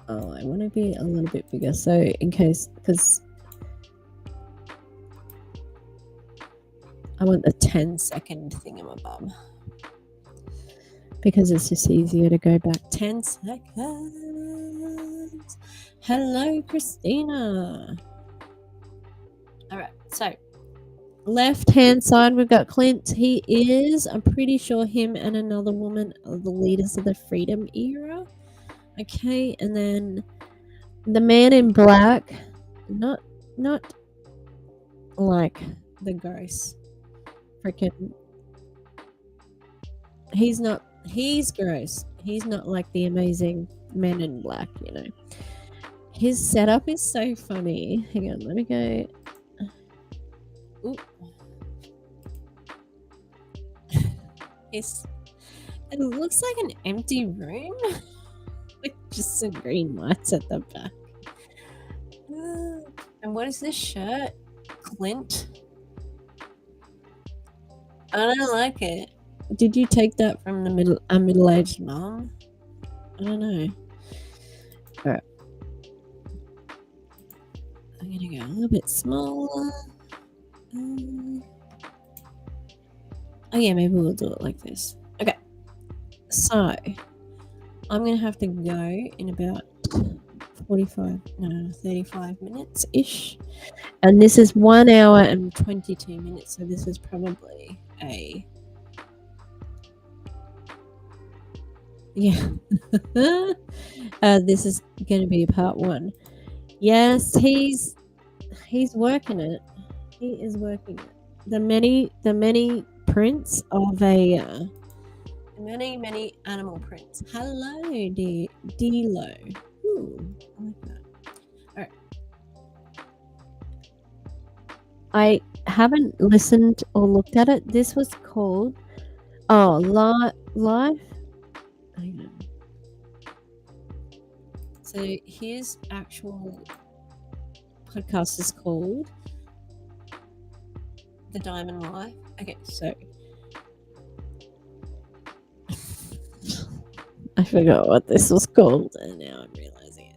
Oh, I want to be a little bit bigger, so in case, because I want the 10-second thingamabob. Because it's just easier to go back 10 seconds. Hello, Christina. All right, so left-hand side, we've got Clint. He is, I'm pretty sure him and another woman are the leaders of the Freedom era. Okay, and then the man in black, not like the gross freaking. He's gross. He's not like the amazing men in black, His setup is so funny. Hang on, let me go. Ooh. It looks like an empty room with just some green lights at the back. And what is this shirt? Clint? I don't like it. Did you take that from a middle-aged mom? I don't know. Alright. I'm gonna go a little bit smaller. Oh yeah, maybe we'll do it like this. Okay. So, I'm gonna have to go in about 35 minutes ish. And this is 1 hour and 22 minutes. So this is probably a. Yeah. This is going to be part 1. Yes, he's working it. He is working it. The many prints of a many animal prints. Hello, Dilo. Ooh, I like that. All right. I haven't listened or looked at it. This was called Life. Hang on. So his actual podcast is called The Diamond Life. Okay, so I forgot what this was called, and now I'm realizing it.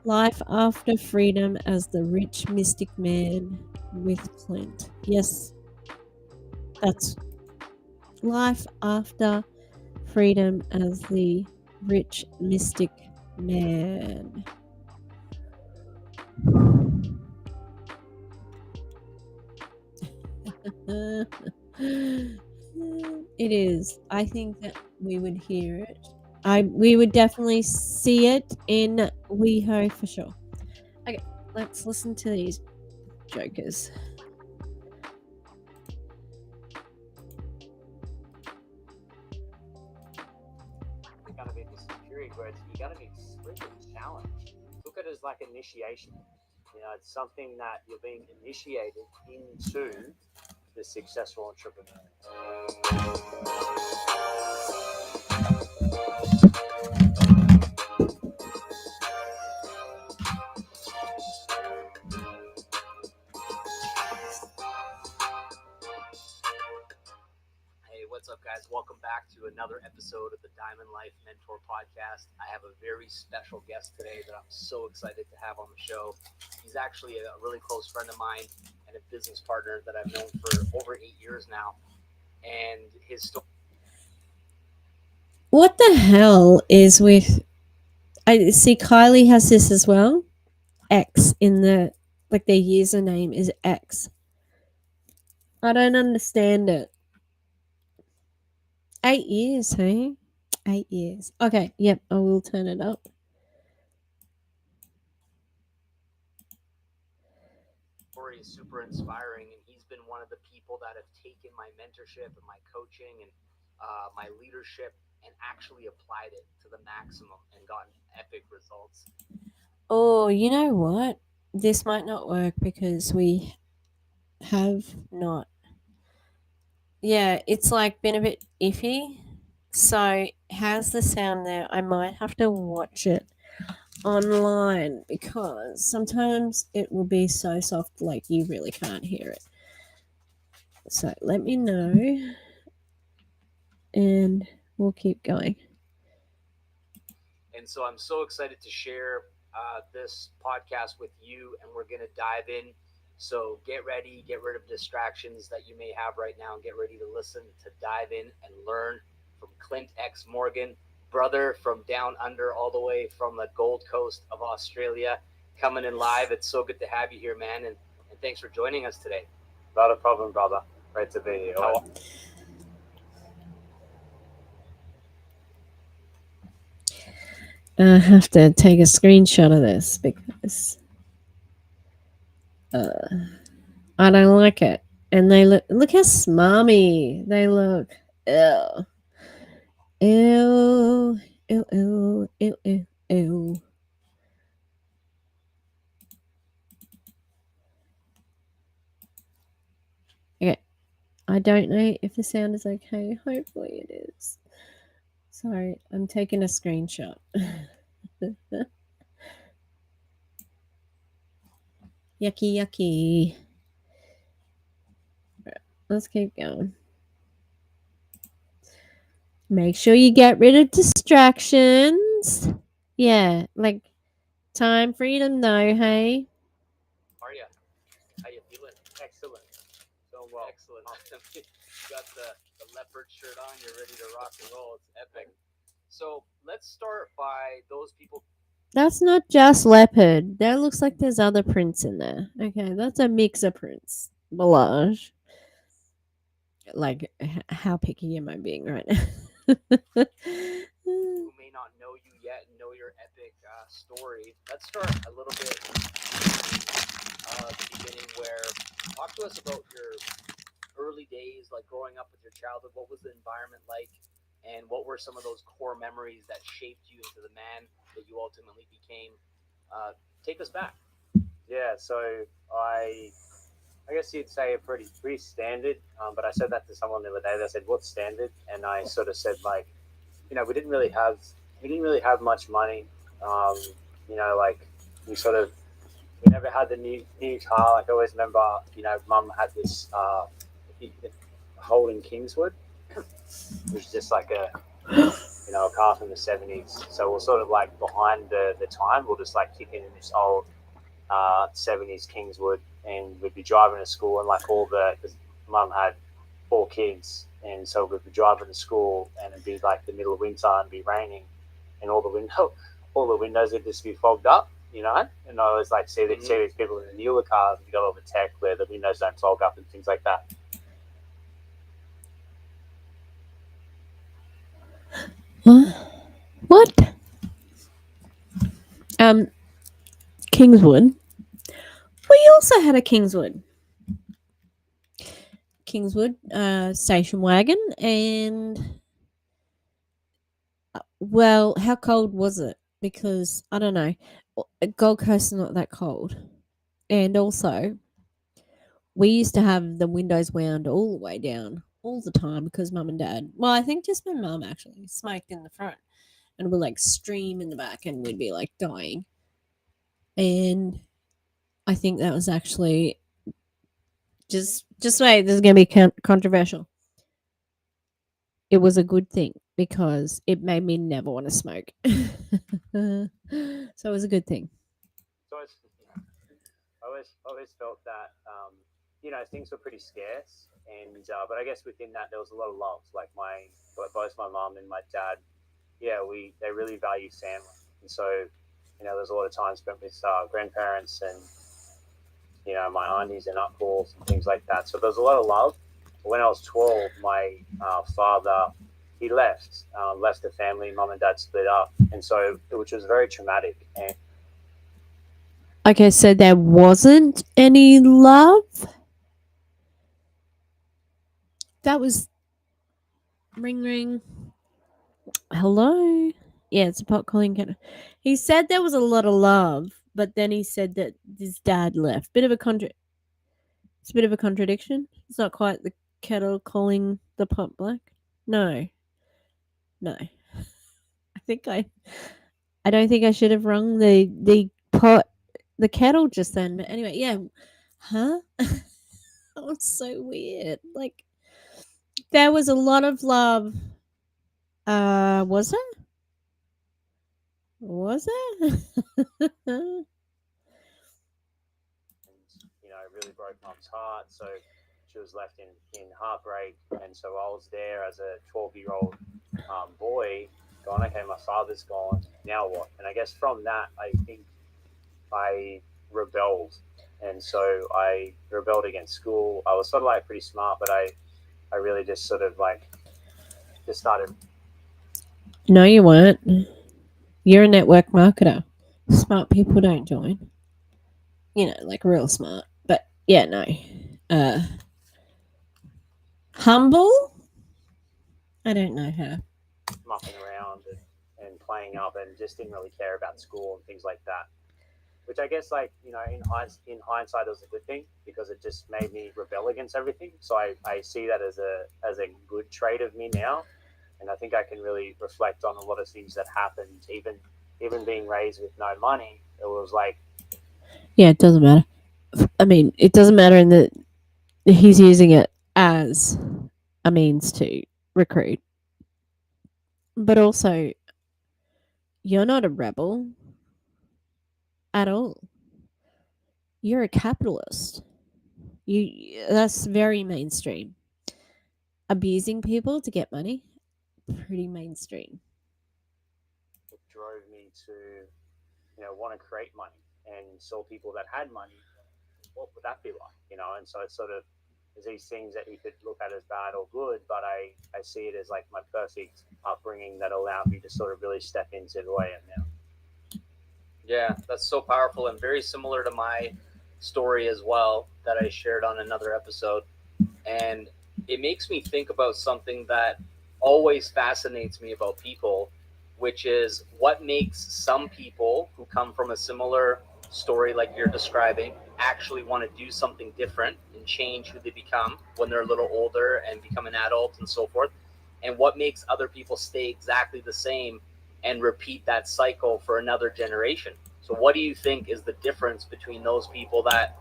Life After Freedom as the Rich Mystic Man with Clint. Yes, that's Life After Freedom as the Rich Mystic Man. It is. I think that we would hear it. We would definitely see it in WeHo for sure. Okay, let's listen to these jokers. You're gonna be this period where you're gonna be freaking challenged. Look at it as like initiation. You know, it's something that you're being initiated into the successful entrepreneur. Hey, what's up, guys? Welcome back to another episode of the Diamond Life Mentor Podcast. I have a very special guest today that I'm so excited to have on the show. He's actually a really close friend of mine and a business partner that I've known for over 8 years now. And his story. What the hell is with? I see Kylie has this as well. X in the like their username is X. I don't understand it. 8 years, hey? 8 years. Okay, yep, I will turn it up. Story is super inspiring, and he's been one of the people that have taken my mentorship and my coaching and my leadership and actually applied it to the maximum and gotten epic results. Oh, you know what? This might not work because we have not. Yeah, it's like been a bit iffy. So, how's the sound there? I might have to watch it online because sometimes it will be so soft, like you really can't hear it. So, let me know and we'll keep going. And so I'm so excited to share this podcast with you, and we're going to dive in. So get ready, get rid of distractions that you may have right now, and get ready to listen, to dive in and learn from Clint X. Morgan, brother from down under, all the way from the Gold Coast of Australia, coming in live. It's so good to have you here, man, and thanks for joining us today. Not a problem, brother. Great to be here. I have to take a screenshot of this because I don't like it. And they look how smarmy they look. Ew. Ew. Ew, ew, ew, ew, ew. Okay. I don't know if the sound is okay. Hopefully it is. Sorry, I'm taking a screenshot. Yucky, yucky. Let's keep going. Make sure you get rid of distractions. Yeah, like time freedom though, hey? How are you? How you feeling? Excellent. Doing well. Excellent. Awesome. You got the leopard shirt on. You're ready to rock and roll. It's epic. So let's start by those people. That's not just leopard. There looks like there's other prints in there. Okay, that's a mix of prints. Melange. Like, how picky am I being right now? Who may not know you yet and know your epic story, let's start a little bit the beginning where talk to us about your early days, like growing up with your childhood. What was the environment like? And what were some of those core memories that shaped you into the man that you ultimately became? Take us back. Yeah, so I guess you'd say a pretty standard. But I said that to someone the other day. They said, "What's standard?" And I sort of said like, we didn't really have much money. Um, like we sort of we never had the new car. Like I always remember, Mum had this Holden Kingswood, which is just like a car from the '70s. So we're sort of like behind the time. We'll just like kick in this old '70s Kingswood, and we'd be driving to school, and like because Mum had 4 kids, and so we'd be driving to school, and it'd be like the middle of winter and be raining, and all the windows would just be fogged up, And I always like see these people in the newer cars, you got all the tech where the windows don't fog up and things like that. What? Um, Kingswood. We also had a Kingswood station wagon, and well, how cold was it? Because I don't know, Gold Coast is not that cold, and also we used to have the windows wound all the way down all the time because mum and dad. Well, I think just my mum actually smoked in the front, and we'd like stream in the back, and we'd be like dying. And I think that was actually just wait. This is gonna be controversial. It was a good thing because it made me never want to smoke. So it was a good thing. So I always felt that things were pretty scarce, and but I guess within that there was a lot of love. Like both my mom and my dad, yeah, we they really value family, and so there's a lot of time spent with grandparents and my aunties and uncles and things like that. So there's a lot of love. When I was 12, my father he left the family. Mom and dad split up, and so which was very traumatic. And Okay, so there wasn't any love. That was ring ring. Hello. Yeah, it's a pot calling cat. He said there was a lot of love, but then he said that his dad left. It's a bit of a contradiction. It's not quite the kettle calling the pot black. No, no. I think I don't think I should have rung the kettle just then. But anyway, yeah. Huh? That was so weird. Like there was a lot of love. Was it? Was it? it really broke mom's heart. So she was left in heartbreak, and so I was there as a 12-year-old boy, going, okay, my father's gone. Now what? And I guess from that, I think I rebelled, and so I rebelled against school. I was sort of like pretty smart, but I really just sort of like just started. No, you weren't. You're a network marketer. Smart people don't join. Like real smart. But yeah, no. Uh, humble? I don't know her. Mucking around and playing up and just didn't really care about school and things like that. Which I guess, like, in hindsight, it was a good thing because it just made me rebel against everything. So I see that as a good trait of me now. And I think I can really reflect on a lot of things that happened, even being raised with no money. It was like, Yeah, it doesn't matter. I mean, it doesn't matter in that he's using it as a means to recruit. But also, you're not a rebel at all. You're a capitalist. That's very mainstream. Abusing people to get money, pretty mainstream. it drove me to want to create money and saw people that had money, what would that be like? And so it's sort of there's these things that you could look at as bad or good, but I see it as like my perfect upbringing that allowed me to sort of really step into the way I am now. Yeah, that's so powerful and very similar to my story as well that I shared on another episode. And it makes me think about something that always fascinates me about people, which is what makes some people who come from a similar story like you're describing actually want to do something different and change who they become when they're a little older and become an adult and so forth, and what makes other people stay exactly the same and repeat that cycle for another generation. So what do you think is the difference between those people that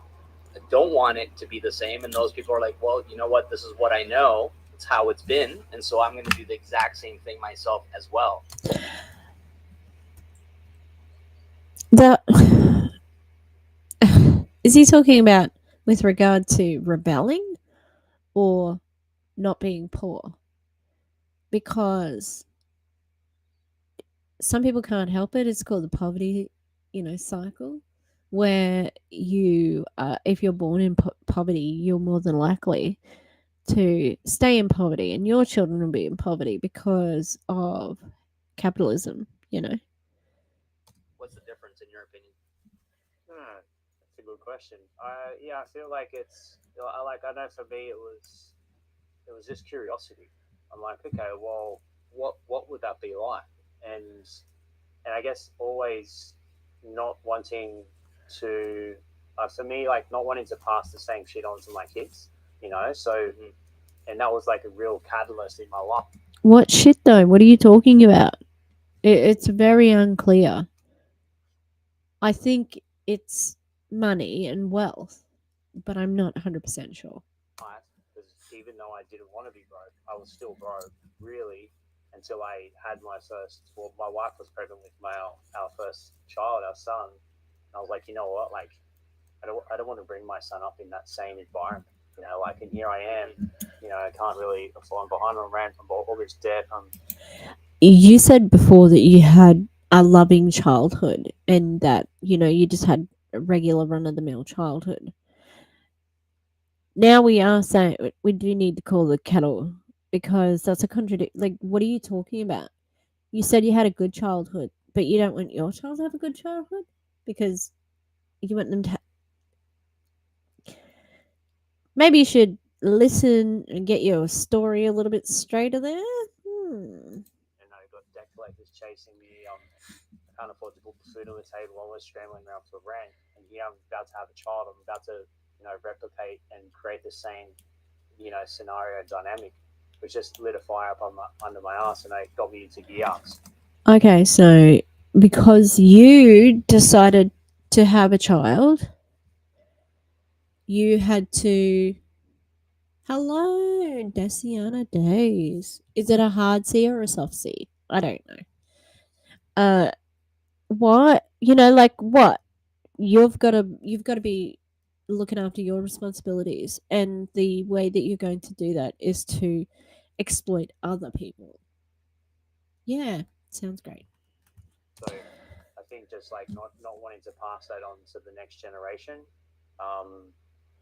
don't want it to be the same, and those people are like, well, you know what, this is what I know, it's how it's been, and so I'm going to do the exact same thing myself as well. The is he talking about with regard to rebelling or not being poor? Because some people can't help it. It's called the poverty, cycle, where if you're born in poverty, you're more than likely to stay in poverty, and your children will be in poverty because of capitalism. What's the difference in your opinion? Hmm, that's a good question. Yeah, I feel like I know for me it was just curiosity. I'm like, okay, well, what would that be like? And and I guess always not wanting to, for me, like not wanting to pass the same shit on to my kids, So, Mm-hmm. and that was like a real catalyst in my life. What shit though? What are you talking about? It's very unclear. I think it's money and wealth, but I'm not 100% sure. Right? Because even though I didn't want to be broke, I was still broke, really, until I had my first. Well, my wife was pregnant with our first child, our son. And I was like, you know what, like I don't want to bring my son up in that same environment. Like, and here I am. I can't really. I'm falling behind. I'm ran from all this debt. You said before that you had a loving childhood and that, you just had a regular run of the mill childhood. Now we are saying we do need to call the kettle because that's a contradict. Like, what are you talking about? You said you had a good childhood, but you don't want your child to have a good childhood because you want them to. Maybe you should listen and get your story a little bit straighter there. Hmm. And I got debt collectors chasing me. I can't afford to put food on the table. I'm always scrambling around for rent. And here I'm about to have a child. I'm about to, replicate and create the same, scenario dynamic, which just lit a fire up under my ass and it got me into gear. Okay, so because you decided to have a child, you had to. Hello, Desiana Days. Is it a hard C or a soft C? I don't know. Uh, what? Like what? You've got to be looking after your responsibilities, and the way that you're going to do that is to exploit other people. Yeah, sounds great. So I think just like not wanting to pass that on to the next generation.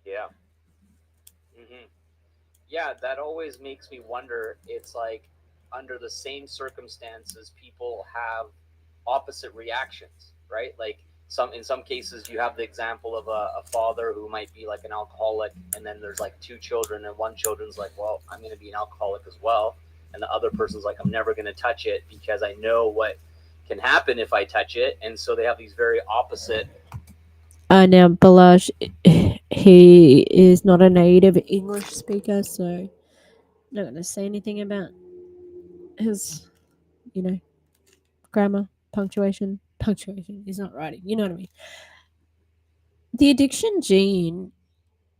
Yeah. Mm-hmm. Yeah, that always makes me wonder. It's like under the same circumstances, people have opposite reactions, right? Like in some cases, you have the example of a father who might be like an alcoholic, and then there's like two children, and one children's like, well, I'm going to be an alcoholic as well, and the other person's like, I'm never going to touch it because I know what can happen if I touch it, and so they have these very opposite. Now Balaj, he is not a native English speaker, so I'm not going to say anything about his, you know, grammar, punctuation. Punctuation. He's not writing. You know what I mean? The addiction gene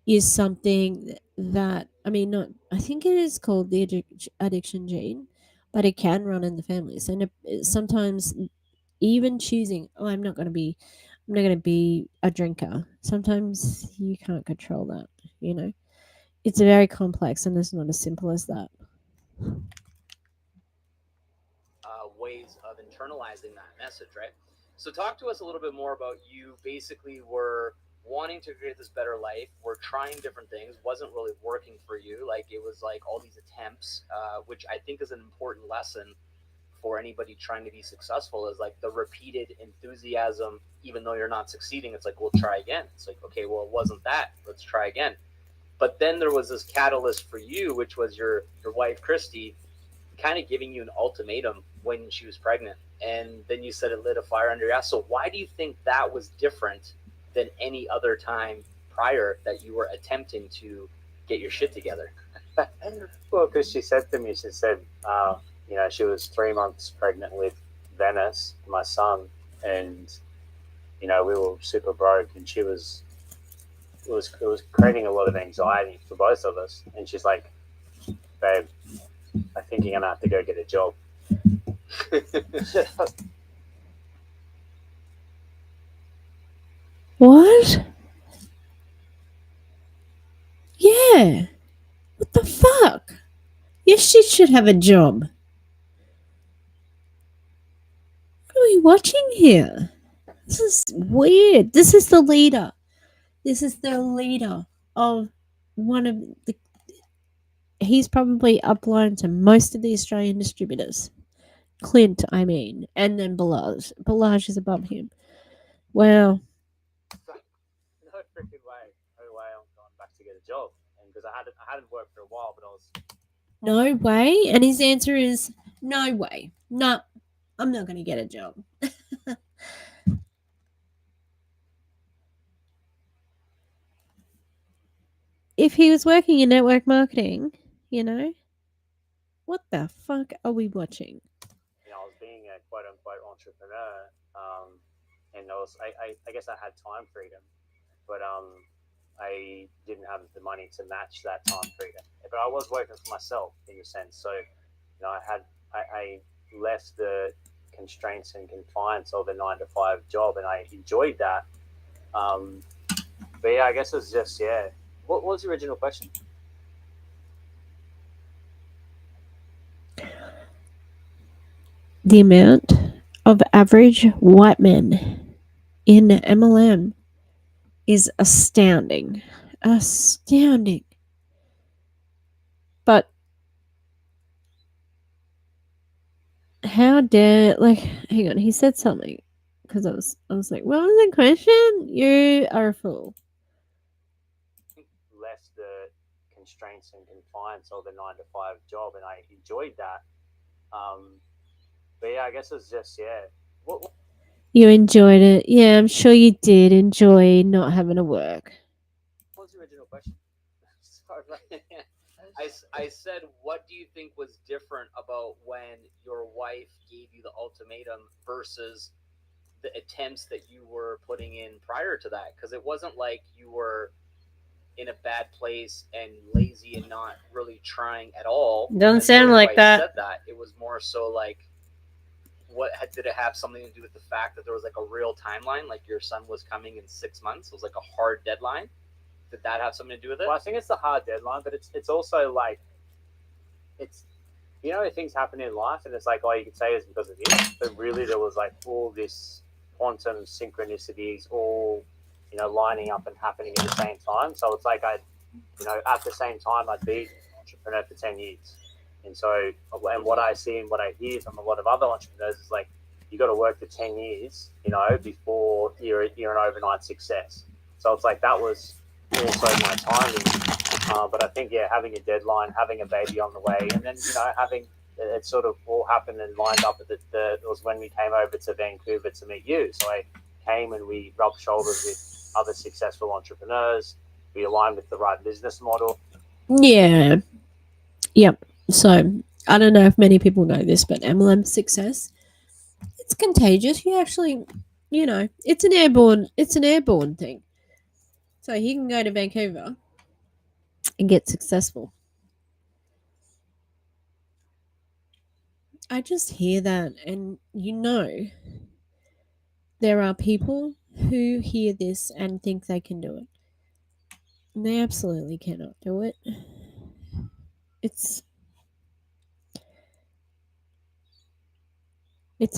is something that, I mean, not, I think it is called the addiction gene, but it can run in the families. And sometimes even choosing, oh, I'm not going to be a drinker. Sometimes you can't control that, you know? It's very complex and it's not as simple as that. Ways of internalizing that message, right? So talk to us a little bit more about you. Basically, were wanting to create this better life. We're trying different things. Wasn't really working for you. Like it was like all these attempts, which I think is an important lesson for anybody trying to be successful. Is like the repeated enthusiasm, even though you're not succeeding. It's like we'll try again. It's like okay, well it wasn't that. Let's try again. But then there was this catalyst for you, which was your wife Christy kind of giving you an ultimatum when she was pregnant. And then you said it lit a fire under your ass. So why do you think that was different than any other time prior that you were attempting to get your shit together? Well, because she said to me, she said, she was 3 months pregnant with Venice, my son, and we were super broke, and it was creating a lot of anxiety for both of us. And she's like, babe, I think you're gonna have to go get a job. What? Yeah. What the fuck? Your shit should have a job. What are we watching here? This is weird. This is the leader. This is the leader of one of the. He's probably upline to most of the Australian distributors. Clint, I mean, and then Balaj. Balaj is above him. Wow. No freaking way. No way I'm going back to get a job. And because I hadn't worked for a while, but I was. No way. And his answer is no way. No, I'm not going to get a job. If he was working in network marketing, what the fuck are we watching? I was being a quote unquote entrepreneur, and I guess I had time freedom, but I didn't have the money to match that time freedom. But I was working for myself in a sense, so I left the constraints and confines of a 9 to 5 job, and I enjoyed that. But yeah, I guess it's just yeah. What was the original question? The amount of average white men in MLM is astounding. Astounding. But how dare, hang on, he said something. Because I was like, what was the question? You are a fool. Left the constraints and confines of a 9 to 5 job, and I enjoyed that. But yeah, I guess it's just yeah. What You enjoyed it. Yeah, I'm sure you did enjoy not having to work. was the original question? Sorry. I said, what do you think was different about when your wife gave you the ultimatum versus the attempts that you were putting in prior to that? Because it wasn't like you were in a bad place and lazy and not really trying at all. Doesn't sound like that. Said that. It was more so like, did it have something to do with the fact that there was like a real timeline, like your son was coming in 6 months? It was like a hard deadline. Did that have something to do with it? Well, I think it's the hard deadline, but it's also like it's things happen in life, and it's like you could say it's because of this, but really there was like all this quantum synchronicities all lining up and happening at the same time. So it's like at the same time I'd be an entrepreneur for 10 years. And so, and what I see and what I hear from a lot of other entrepreneurs is like, you got to work for 10 years, before you're an overnight success. So it's like, that was also my timing. But I think, yeah, having a deadline, having a baby on the way, and then, having it sort of all happened and lined up at it was when we came over to Vancouver to meet you. So I came and we rubbed shoulders with other successful entrepreneurs. We aligned with the right business model. Yeah. Yep. So I don't know if many people know this, but MLM success, it's contagious. You actually, it's an airborne thing. So he can go to Vancouver and get successful. I just hear that, and there are people who hear this and think they can do it. And they absolutely cannot do it. It's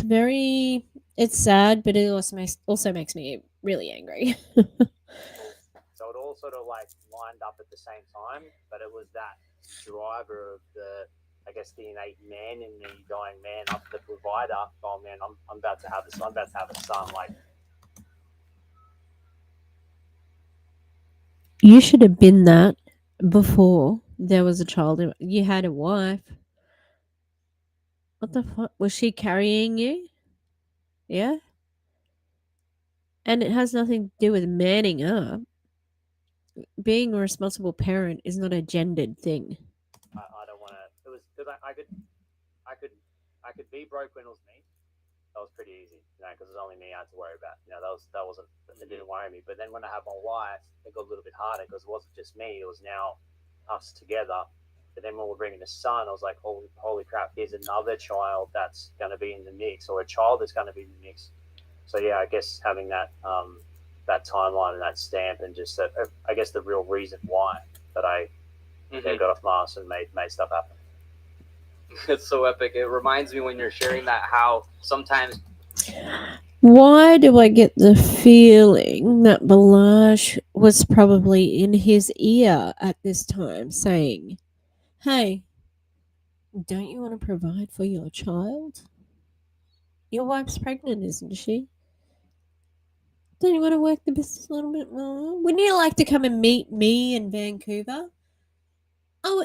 very It's sad, but it also makes me really angry. So it all sort of like lined up at the same time, but it was that driver of I guess, the innate man in me going, man, I'm the provider. Oh man, I'm about to have this. I'm about to have a son. Like, You should have been that before there was a child. You had a wife. What the fuck? Was she carrying you? Yeah. And it has nothing to do with manning up. Being a responsible parent is not a gendered thing. I don't want to. It was because I could, I could be broke when it was me. That was pretty easy, because it was only me I had to worry about. That wasn't, it didn't worry me. But then when I had my wife, it got a little bit harder because it wasn't just me; it was now us together. But then when we're bringing a son, I was like, holy crap! Here's another child that's going to be in the mix, or a child that's going to be in the mix. So yeah, I guess having that timeline and that stamp, and just that, I guess the real reason why that I got off my ass and made stuff happen. It's so epic. It reminds me when you're sharing that how sometimes. Why do I get the feeling that Balash was probably in his ear at this time saying, hey, don't you want to provide for your child? Your wife's pregnant, isn't she? Don't you want to work the business a little bit more? Wouldn't you like to come and meet me in Vancouver? Oh,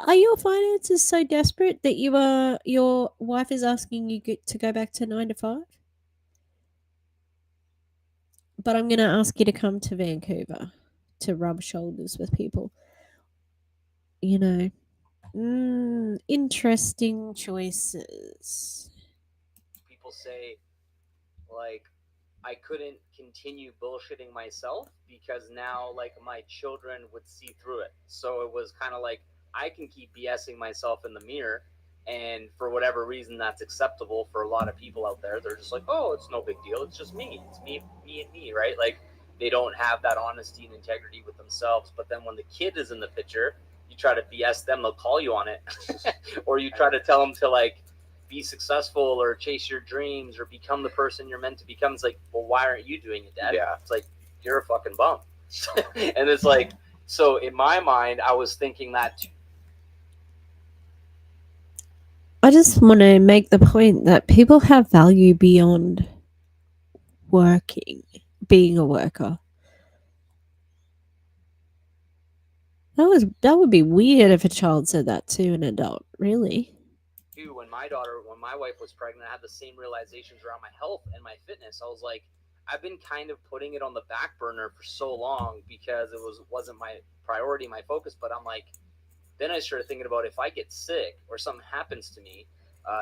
are your finances so desperate that your wife is asking you to go back to 9 to 5? But I'm going to ask you to come to Vancouver to rub shoulders with people. You know, interesting choices. People say, like, I couldn't continue bullshitting myself because now, like, my children would see through it. So it was kind of like I can keep BSing myself in the mirror, and for whatever reason, that's acceptable for a lot of people out there. They're just like, oh, it's no big deal. It's just me. It's me, and me, right? Like, they don't have that honesty and integrity with themselves. But then when the kid is in the picture, you try to BS them, they'll call you on it, or you try to tell them to, like, be successful or chase your dreams or become the person you're meant to become. It's like, well, why aren't you doing it, Dad? Yeah. It's like, you're a fucking bum. And it's like, so in my mind, I was thinking that too. I just want to make the point that people have value beyond being a worker. That would be weird if a child said that to an adult, really. When my wife was pregnant, I had the same realizations around my health and my fitness. I was like, I've been kind of putting it on the back burner for so long because wasn't my priority, my focus. But I'm like, then I started thinking about if I get sick or something happens to me,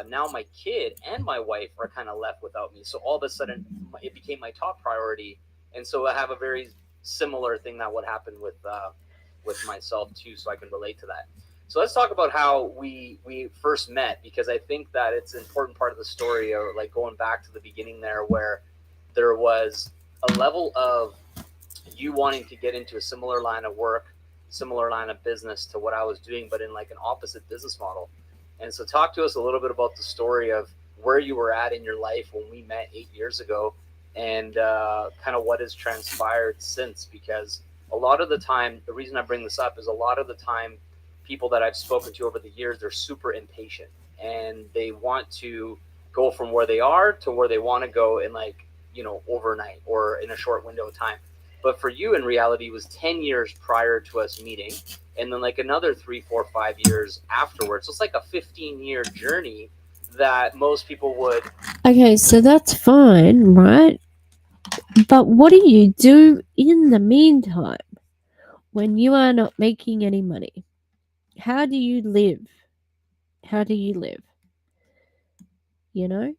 now my kid and my wife are kind of left without me. So all of a sudden, it became my top priority, and so I have a very similar thing that would happen with myself too. So I can relate to that. So let's talk about how we first met, because I think that it's an important part of the story, or like going back to the beginning there, where there was a level of you wanting to get into a similar line of work, similar line of business to what I was doing, but in like an opposite business model. And so talk to us a little bit about the story of where you were at in your life when we met 8 years ago, and kind of what has transpired since. Because a lot of the time, the reason I bring this up is a lot of the time, people that I've spoken to over the years, they're super impatient and they want to go from where they are to where they want to go in, like, overnight or in a short window of time. But for you, in reality, it was 10 years prior to us meeting, and then like another 3, 4, 5 years afterwards. So it's like a 15-year journey that most people would. Okay, so that's fine, right? But what do you do in the meantime when you are not making any money? How do you live? How do you live? You know?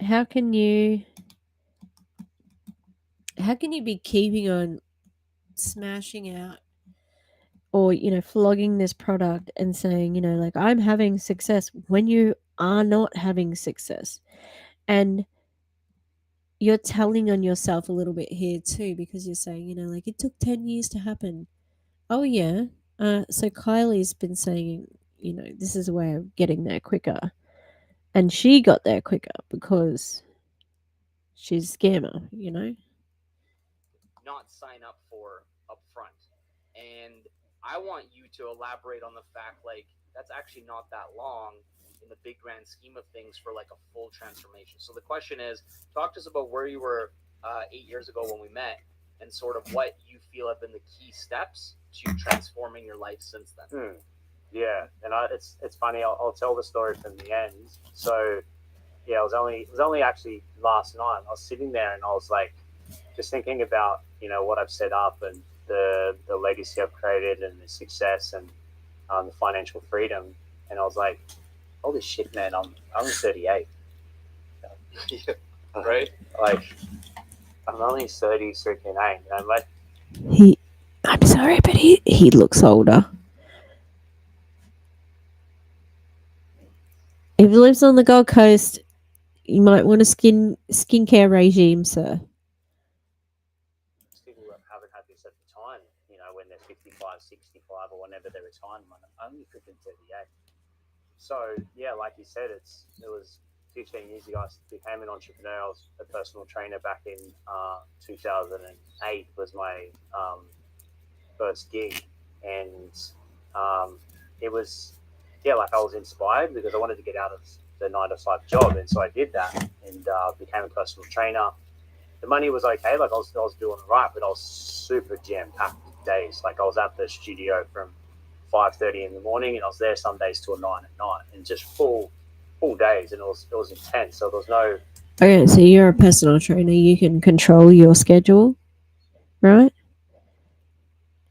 How can you be keeping on smashing out, or flogging this product and saying, like, I'm having success when you are not having success? And you're telling on yourself a little bit here too, because you're saying, like, it took 10 years to happen. Oh yeah. So Kylie's been saying, this is a way of getting there quicker. And she got there quicker because she's a scammer, you know? Not sign up for upfront. And I want you to elaborate on the fact like that's actually not that long in the big grand scheme of things for like a full transformation. So the question is, talk to us about where you were 8 years ago when we met, and sort of what you feel have been the key steps to transforming your life since then. Yeah, and it's funny. I'll tell the story from the end. So yeah, it was only actually last night. I was sitting there and I was like, just thinking about what I've set up and the legacy I've created and the success and the financial freedom. And I was like, holy shit, man! I'm 38. Yeah, right? Like I'm only 30 freaking 8. And I'm like, I'm sorry, but he looks older. If he lives on the Gold Coast, you might want a skincare regime, sir. people who haven't had this at the time, when they're 55, 65, or whenever they retire, I'm only freaking 38. So yeah, like you said, it was 15 years ago. I became an entrepreneur. I was a personal trainer back in 2008 was my first gig, and it was like I was inspired because I wanted to get out of the 9 to 5 job, and so I did that and became a personal trainer. The money was okay, like I was doing it right, but I was super jam packed days. Like I was at the studio from 5:30 in the morning, and I was there some days till 9 at night, and just full days, and it was intense. So there was no. Okay, so you're a personal trainer. You can control your schedule, right?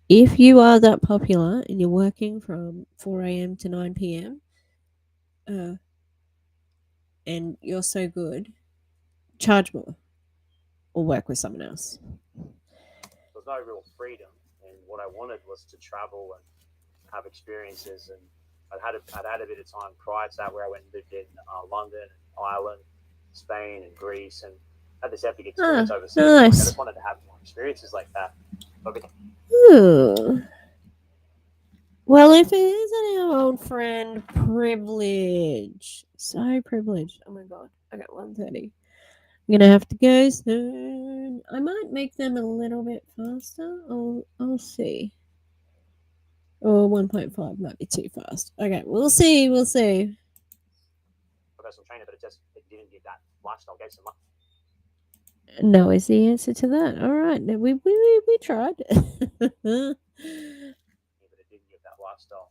If you are that popular and you're working from 4 a.m. to 9 p.m., and you're so good, charge more or work with someone else. There was no real freedom, and what I wanted was to travel and have experiences. And I'd had a bit of time prior to that where I went and lived in London, and Ireland, Spain, and Greece, and had this epic experience overseas. Like, I Nice. just wanted to have more experiences like that. But Ooh. Well, if it isn't our old friend Privilege. So privileged. Oh my god. I got 1:30. I'm gonna have to go soon. I might make them a little bit faster. I'll see. Or 1.5 might be too fast. Okay, we'll see. We'll see. personal trainer, but it didn't give that lifestyle. Gave some money, No is the answer to that. All right. No, we tried. but it didn't give that lifestyle.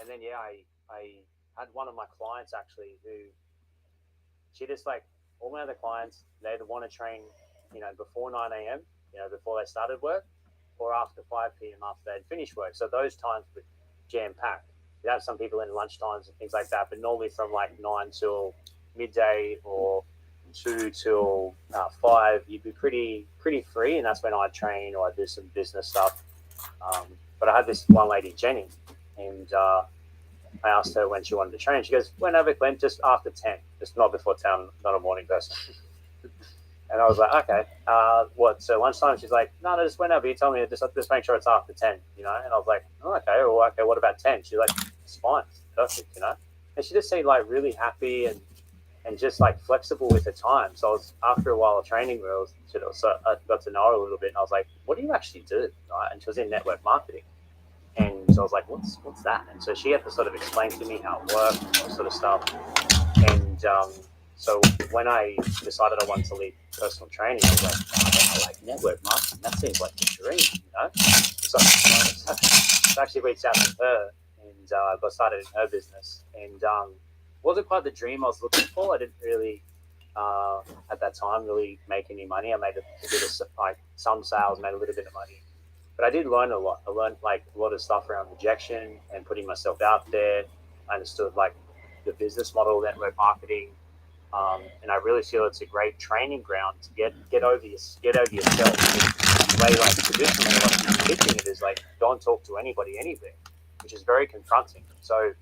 And then yeah, I had one of my clients actually who she just like all my other clients, they either want to train, before 9 a.m., before they started work, or after 5 p.m. after they'd finished work. So those times were jam packed. You'd have some people in lunch times and things like that, but normally from like 9 till midday or 2 till 5, you'd be pretty free, and that's when I'd train or I'd do some business stuff. But I had this one lady, Jenny, and I asked her when she wanted to train. She goes, whenever, Glenn, just after 10, just not before 10, not a morning person. And I was like, okay, what? So lunchtime? She's like, no, just whenever you tell me, just make sure it's after 10, And I was like, oh, okay, well, okay, what about 10? She's like, it's fine, it's perfect. And she just seemed like really happy and just like flexible with the time. So I was, after a while of training, so I got to know her a little bit, and I was like, what do you actually do? Right? And she was in network marketing. And so I was like, what's that? And so she had to sort of explain to me how it worked and all sort of stuff. And so when I decided I wanted to leave personal training, I was like, oh, I like network marketing. That seems like the dream. So I actually reached out to her and got started in her business. And wasn't quite the dream I was looking for. I didn't really, at that time, really make any money. I made a bit of like some sales, made a little bit of money. But I did learn a lot. I learned like a lot of stuff around rejection and putting myself out there. I understood like the business model, network marketing, and I really feel it's a great training ground to get over yourself. The way like traditionally what I'm teaching it is like don't talk to anybody anywhere, which is very confronting. So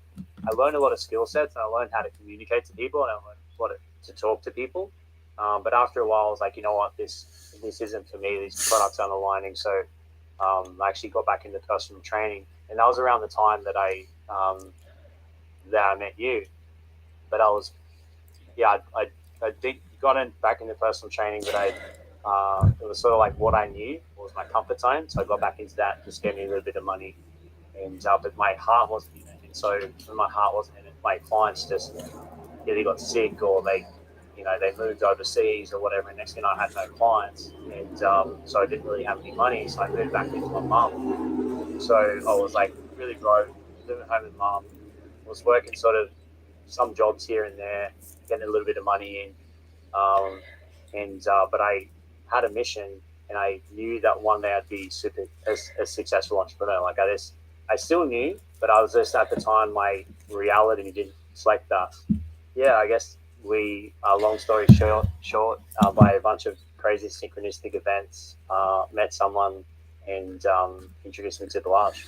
I learned a lot of skill sets, and I learned how to communicate to people, and I learned what to talk to people. But after a while, I was like, you know what, this isn't for me. These products aren't aligning. So I actually got back into personal training, and that was around the time that I met you. But I was, yeah, I did got in back into personal training, but it was sort of like what I knew was my comfort zone. So I got back into that, just gave me a little bit of money, and but my heart wasn't in it. And so when my heart wasn't in it, my clients just either got sick or they moved overseas or whatever. And next thing I had no clients, and so I didn't really have any money. So I moved back into my mum. So I was like really broke, living at home with mum. Was working sort of some jobs here and there, getting a little bit of money in. Um, and But I had a mission, and I knew that one day I'd be super a successful entrepreneur. Like I still knew, but I was just at the time my reality didn't reflect that. Yeah, I guess long story short, by a bunch of crazy synchronistic events, met someone and introduced me to the lodge.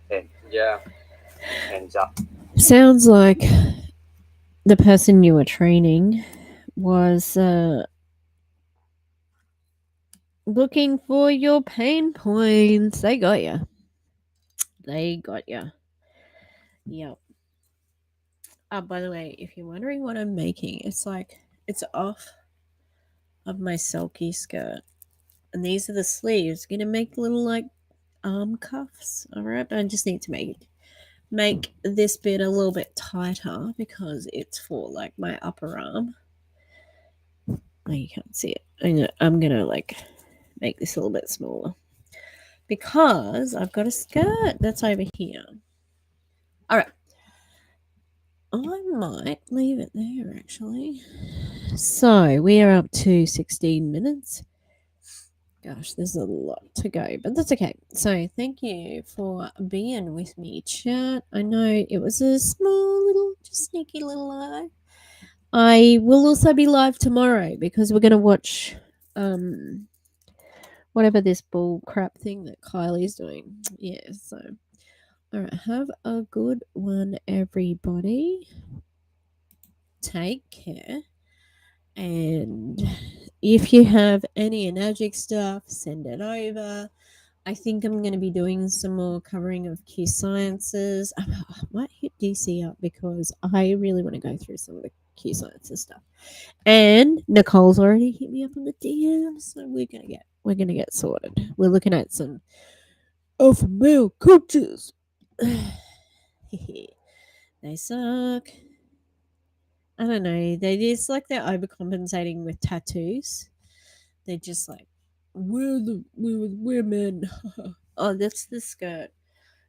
And Yeah. and Sounds like the person you were training was looking for your pain points. They got you. They got you. Yep. By the way, if you're wondering what I'm making, it's off of my sulky skirt, and these are the sleeves. Gonna make little like arm cuffs. All right, but I just need to make this bit a little bit tighter because it's for like my upper arm. Oh, you can't see it. I'm gonna like make this a little bit smaller because I've got a skirt that's over here. All right. I might leave it there actually. So we are up to 16 minutes. Gosh, there's a lot to go, but that's okay. So thank you for being with me, chat. I know it was a small little, just sneaky little live. I will also be live tomorrow because we're going to watch whatever this bull crap thing that Kylie's doing. Yeah, so all right, have a good one, everybody. Take care. And if you have any Enagic stuff, send it over. I think I'm going to be doing some more covering of Q Sciences. I might hit DC up because I really want to go through some of the Q Sciences stuff. And Nicole's already hit me up on the DM, so we're gonna get sorted. We're looking at some alpha male coaches. They suck. I don't know. They just like they're overcompensating with tattoos. They're just like, we're men. Oh, that's the skirt.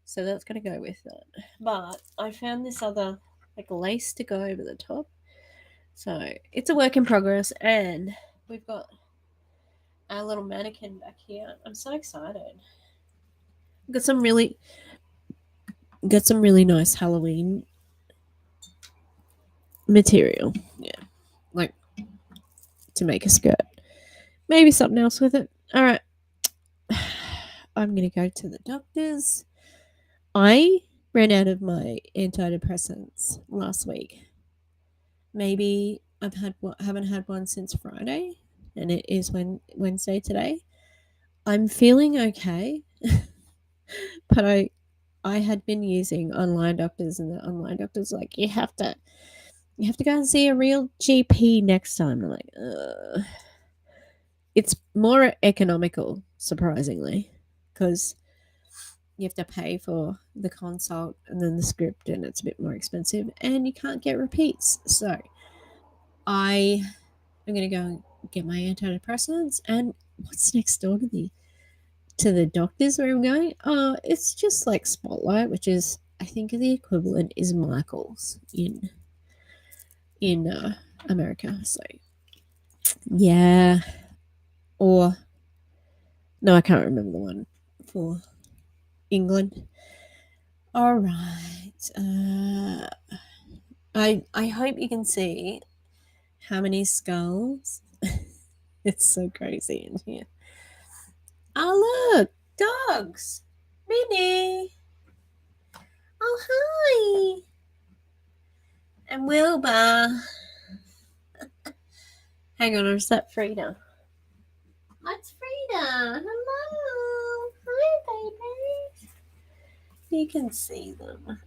So that's gonna go with it. But I found this other like lace to go over the top. So it's a work in progress, and we've got our little mannequin back here. I'm so excited. Got some really nice Halloween material. Yeah, like to make a skirt. Maybe something else with it. All right. I'm gonna go to the doctors. I ran out of my antidepressants last week. Maybe haven't had one since Friday, and it is Wednesday today. I'm feeling okay, but I had been using online doctors, and the online doctors like you have to go and see a real GP next time. I'm like, ugh. It's more economical, surprisingly, because you have to pay for the consult and then the script, and it's a bit more expensive, and you can't get repeats. So I'm gonna go and get my antidepressants. And what's next door to the doctors where I'm going? It's just like Spotlight, which is I think the equivalent is Michael's in America. So yeah, or no, I can't remember the one for England. All right. I hope you can see how many skulls. It's so crazy in here. Oh look, dogs. Minnie. Oh hi. And Wilbur. Hang on, is that Frida? That's Frida. Hello. Hi, baby. You can see them.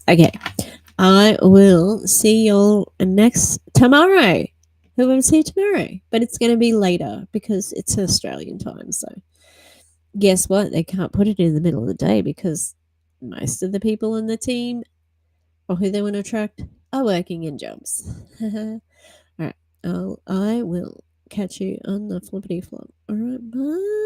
Okay. I will see y'all next tomorrow. Who will see you tomorrow? But it's going to be later because it's Australian time. So guess what? They can't put it in the middle of the day because most of the people in the team or who they want to attract are working in jobs. All right. I will catch you on the flippity flop. All right. Bye.